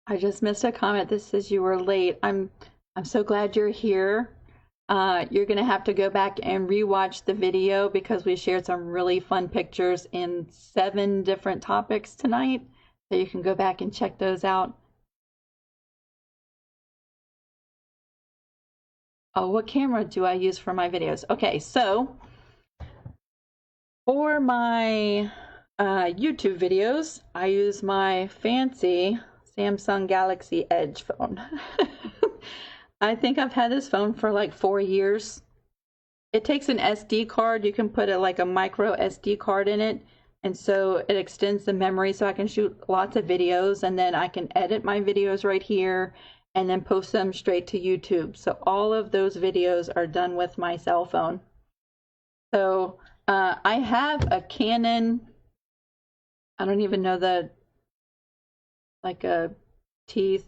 I just missed a comment that says you were late. I'm so glad you're here. You're gonna have to go back and rewatch the video because we shared some really fun pictures in 7 different topics tonight. So you can go back and check those out. Oh, what camera do I use for my videos? Okay, so for my YouTube videos, I use my fancy Samsung Galaxy Edge phone. I think I've had this phone for like 4 years. It takes an SD card. You can put like a micro SD card in it. And so it extends the memory so I can shoot lots of videos, and then I can edit my videos right here and then post them straight to YouTube. So all of those videos are done with my cell phone. So I have a Canon, I don't even know like a T3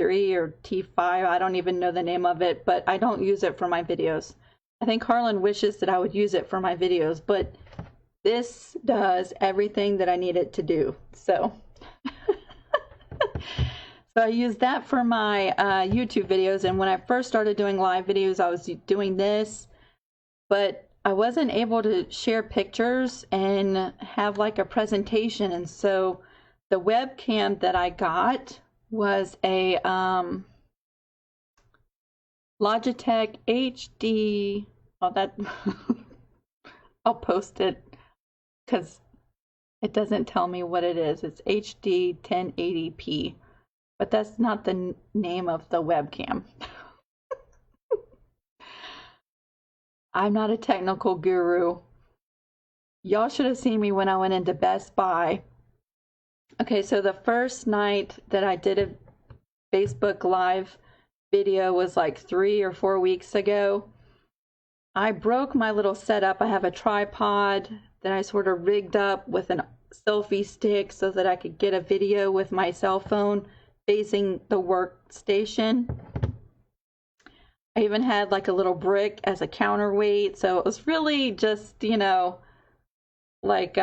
or T5, I don't even know the name of it, but I don't use it for my videos. I think Harlan wishes that I would use it for my videos, but this does everything that I need it to do. So so I use that for my YouTube videos. And when I first started doing live videos, I was doing this, but I wasn't able to share pictures and have like a presentation. And so the webcam that I got was a Logitech HD. Well, that I'll post it because it doesn't tell me what it is. It's HD 1080p, but that's not the name of the webcam. I'm not a technical guru. Y'all should have seen me when I went into Best Buy. Okay, so the first night that I did a Facebook Live video was like 3 or 4 weeks ago. I broke my little setup. I have a tripod that I sort of rigged up with a selfie stick so that I could get a video with my cell phone facing the workstation. I even had like a little brick as a counterweight, so it was really just, you know, like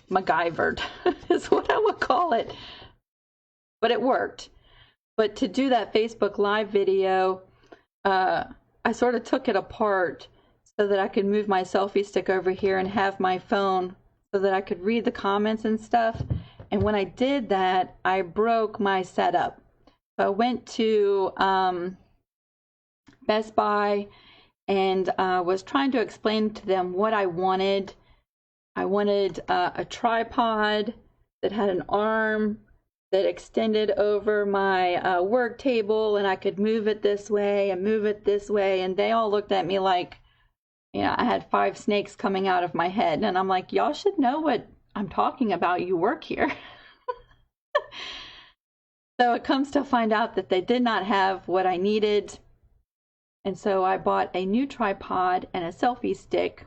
MacGyvered is what I would call it. But it worked. But to do that Facebook Live video, I sort of took it apart so that I could move my selfie stick over here and have my phone so that I could read the comments and stuff. And when I did that, I broke my setup. So I went to Best Buy and was trying to explain to them what I wanted. I wanted a tripod that had an arm that extended over my work table, and I could move it this way and move it this way. And they all looked at me like, you know, I had 5 snakes coming out of my head. And I'm like, y'all should know what I'm talking about. You work here. So it comes to find out that they did not have what I needed. And so I bought a new tripod and a selfie stick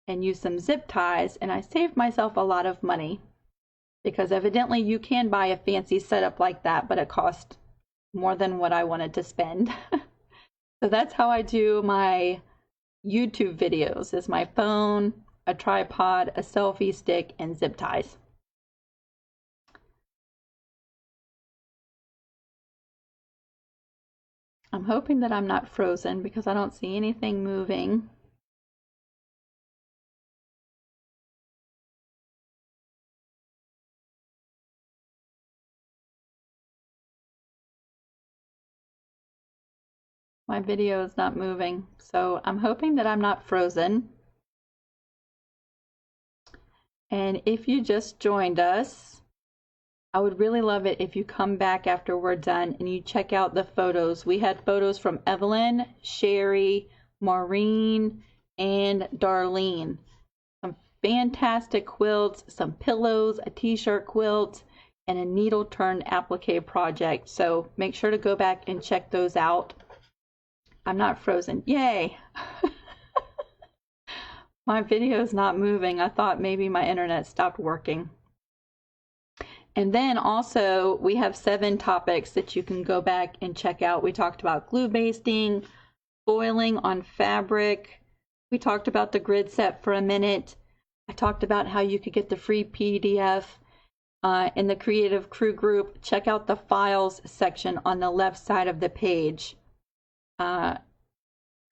and used some zip ties, and I saved myself a lot of money because evidently you can buy a fancy setup like that, but it cost more than what I wanted to spend. So that's how I do my YouTube videos, is my phone, a tripod, a selfie stick, and zip ties. I'm hoping that I'm not frozen because I don't see anything moving. My video is not moving, so I'm hoping that I'm not frozen. And if you just joined us, I would really love it if you come back after we're done and you check out the photos. We had photos from Evelyn, Sherry, Maureen, and Darlene. Some fantastic quilts, some pillows, a t-shirt quilt, and a needle turn applique project. So make sure to go back and check those out. I'm not frozen. Yay! My video is not moving. I thought maybe my internet stopped working. And then also we have 7 topics that you can go back and check out. We talked about glue basting, foiling on fabric. We talked about the grid set for a minute. I talked about how you could get the free PDF in the Creative Crew group. Check out the files section on the left side of the page.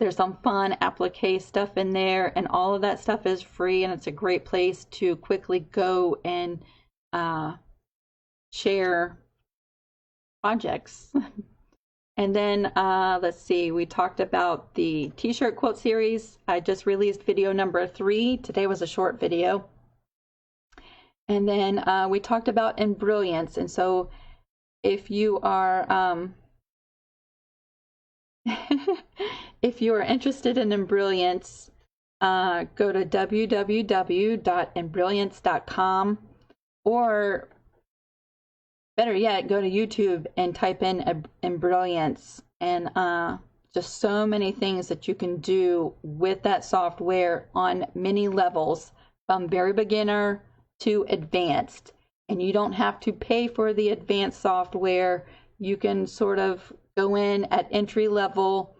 There's some fun applique stuff in there, and all of that stuff is free, and it's a great place to quickly go and share projects. And then let's see, we talked about the t-shirt quote series. I just released video number 3. Today was a short video. And then we talked about Embrilliance. And so if you are if you are interested in Embrilliance, go to www.embrilliance.com, or better yet, go to YouTube and type in Embrilliance, and just so many things that you can do with that software on many levels, from very beginner to advanced. And you don't have to pay for the advanced software. You can sort of go in at entry level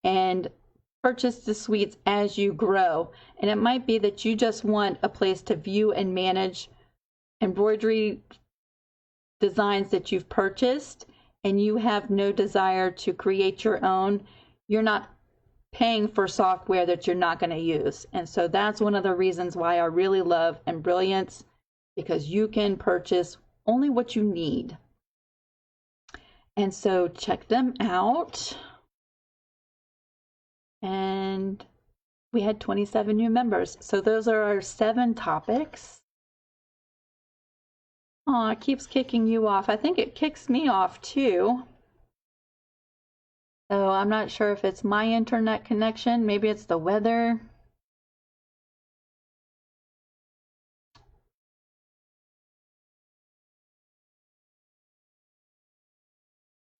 and purchase the suites as you grow. And it might be that you just want a place to view and manage embroidery designs that you've purchased, and you have no desire to create your own. You're not paying for software that you're not going to use. And so that's one of the reasons why I really love Embrilliance, because you can purchase only what you need. And so check them out. And we had 27 new members. So those are our 7 topics. Oh, it keeps kicking you off. I think it kicks me off too. So I'm not sure if it's my internet connection. Maybe it's the weather.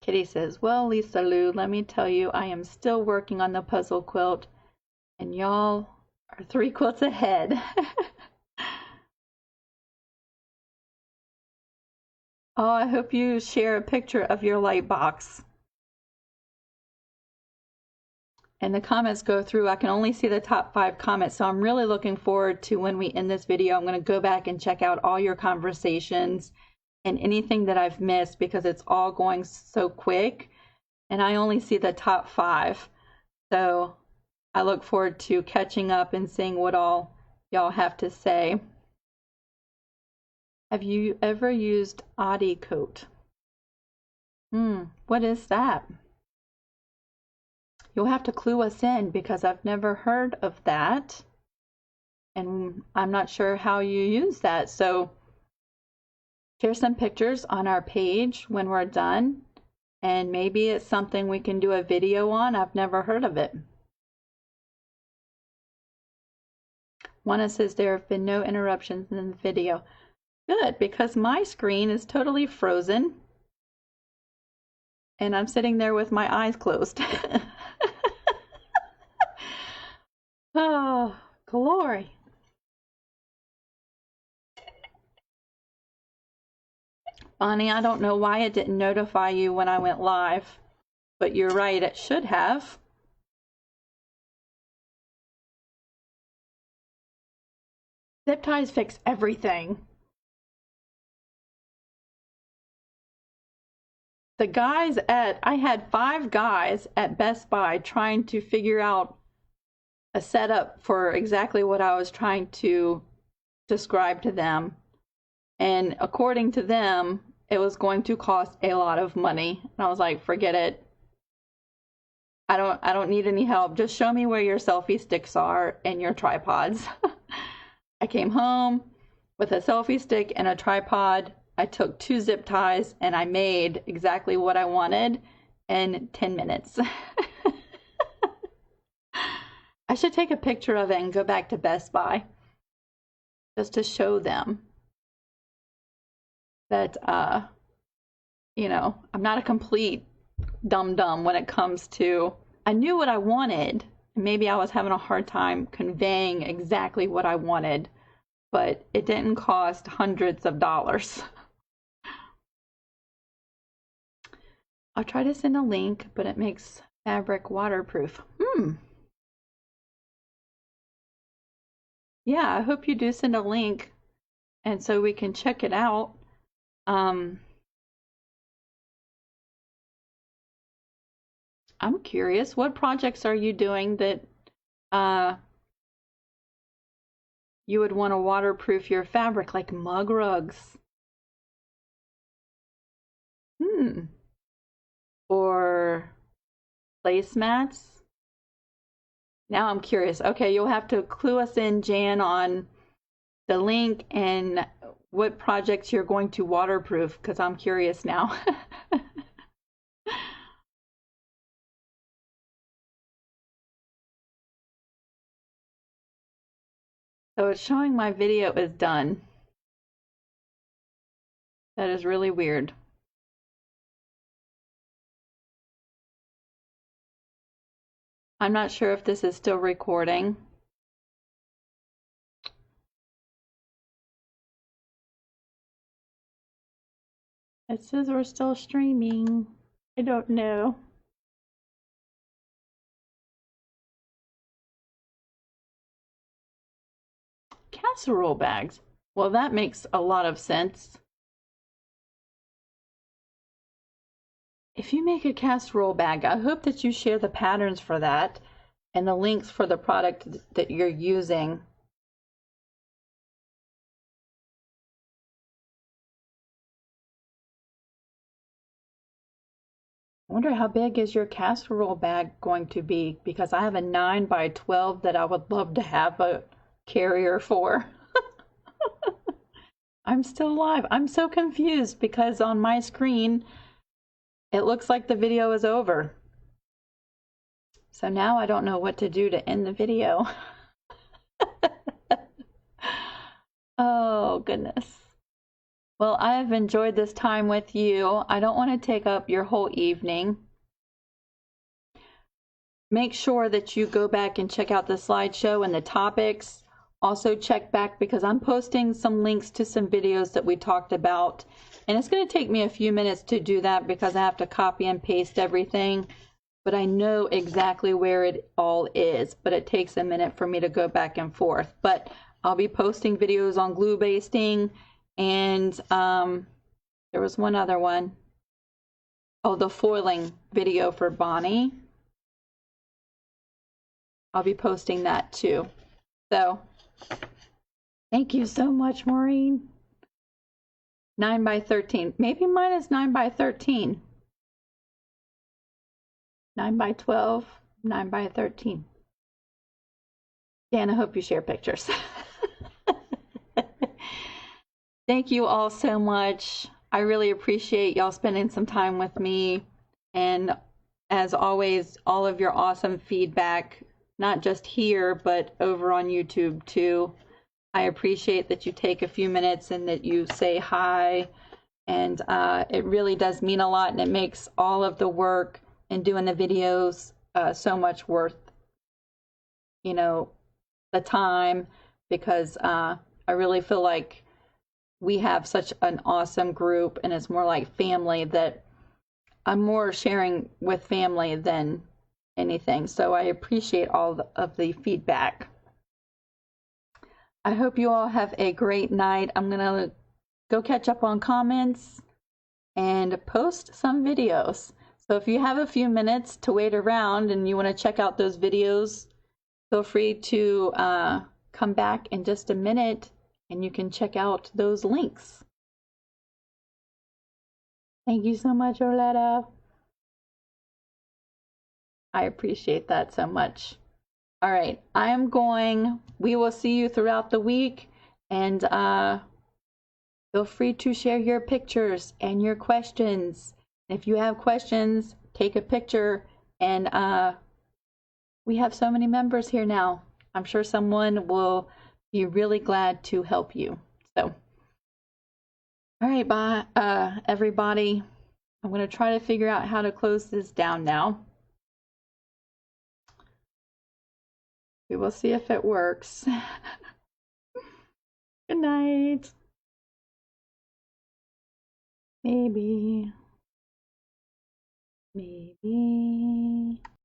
Kitty says, well, Lisa Lou, let me tell you, I am still working on the puzzle quilt, and y'all are 3 quilts ahead. Oh, I hope you share a picture of your light box. And the comments go through. I can only see the top 5 comments, so I'm really looking forward to when we end this video. I'm going to go back and check out all your conversations and anything that I've missed, because it's all going so quick and I only see the top 5. So I look forward to catching up and seeing what all y'all have to say. Have you ever used Coat? What is that? You'll have to clue us in because I've never heard of that. And I'm not sure how you use that. So share some pictures on our page when we're done. And maybe it's something we can do a video on. I've never heard of it. Juana says there have been no interruptions in the video. Good, because my screen is totally frozen. And I'm sitting there with my eyes closed. Oh, glory. Bonnie, I don't know why it didn't notify you when I went live, but you're right, it should have. Zip ties fix everything. The guys I had 5 guys at Best Buy trying to figure out a setup for exactly what I was trying to describe to them. And according to them, it was going to cost a lot of money. And I was like, forget it. I don't need any help. Just show me where your selfie sticks are and your tripods. I came home with a selfie stick and a tripod. I took 2 zip ties and I made exactly what I wanted in 10 minutes. I should take a picture of it and go back to Best Buy just to show them that, you know, I'm not a complete dum-dum when it comes to, I knew what I wanted. Maybe I was having a hard time conveying exactly what I wanted, but it didn't cost hundreds of dollars. I'll try to send a link, but it makes fabric waterproof. Yeah, I hope you do send a link and so we can check it out. I'm curious, what projects are you doing that you would want to waterproof your fabric, like mug rugs? Or placemats? Now I'm curious. Okay, you'll have to clue us in, Jan, on the link and what projects you're going to waterproof, because I'm curious now. So it's showing my video is done. That is really weird. I'm not sure if this is still recording. It says we're still streaming. I don't know. Casserole bags. Well, that makes a lot of sense. If you make a casserole bag, I hope that you share the patterns for that and the links for the product that you're using. I wonder how big is your casserole bag going to be, because I have a 9 by 12 that I would love to have a carrier for. I'm still live. I'm so confused because on my screen it looks like the video is over. So now I don't know what to do to end the video. Oh, goodness. Well, I have enjoyed this time with you. I don't want to take up your whole evening. Make sure that you go back and check out the slideshow and the topics. Also check back because I'm posting some links to some videos that we talked about. And it's going to take me a few minutes to do that because I have to copy and paste everything. But I know exactly where it all is. But it takes a minute for me to go back and forth. But I'll be posting videos on glue basting. And there was one other one. Oh, the foiling video for Bonnie. I'll be posting that too. So thank you so much, Maureen. 9 by 13. Maybe mine is 9 by 13. 9 by 12, 9 by 13. Dan, I hope you share pictures. Thank you all so much. I really appreciate y'all spending some time with me. And as always, all of your awesome feedback, not just here, but over on YouTube too. I appreciate that you take a few minutes and that you say hi. And it really does mean a lot, and it makes all of the work and doing the videos so much worth, you know, the time, because I really feel like we have such an awesome group, and it's more like family, that I'm more sharing with family than anything. So I appreciate all of the feedback. I hope you all have a great night. I'm going to go catch up on comments and post some videos. So if you have a few minutes to wait around and you want to check out those videos, feel free to come back in just a minute and you can check out those links. Thank you so much, Orletta. I appreciate that so much. All right, I am going. We will see you throughout the week, and feel free to share your pictures and your questions. If you have questions, take a picture, and we have so many members here now. I'm sure someone will be really glad to help you. So, all right, bye, everybody. I'm going to try to figure out how to close this down now. We will see if it works. Good night. Maybe.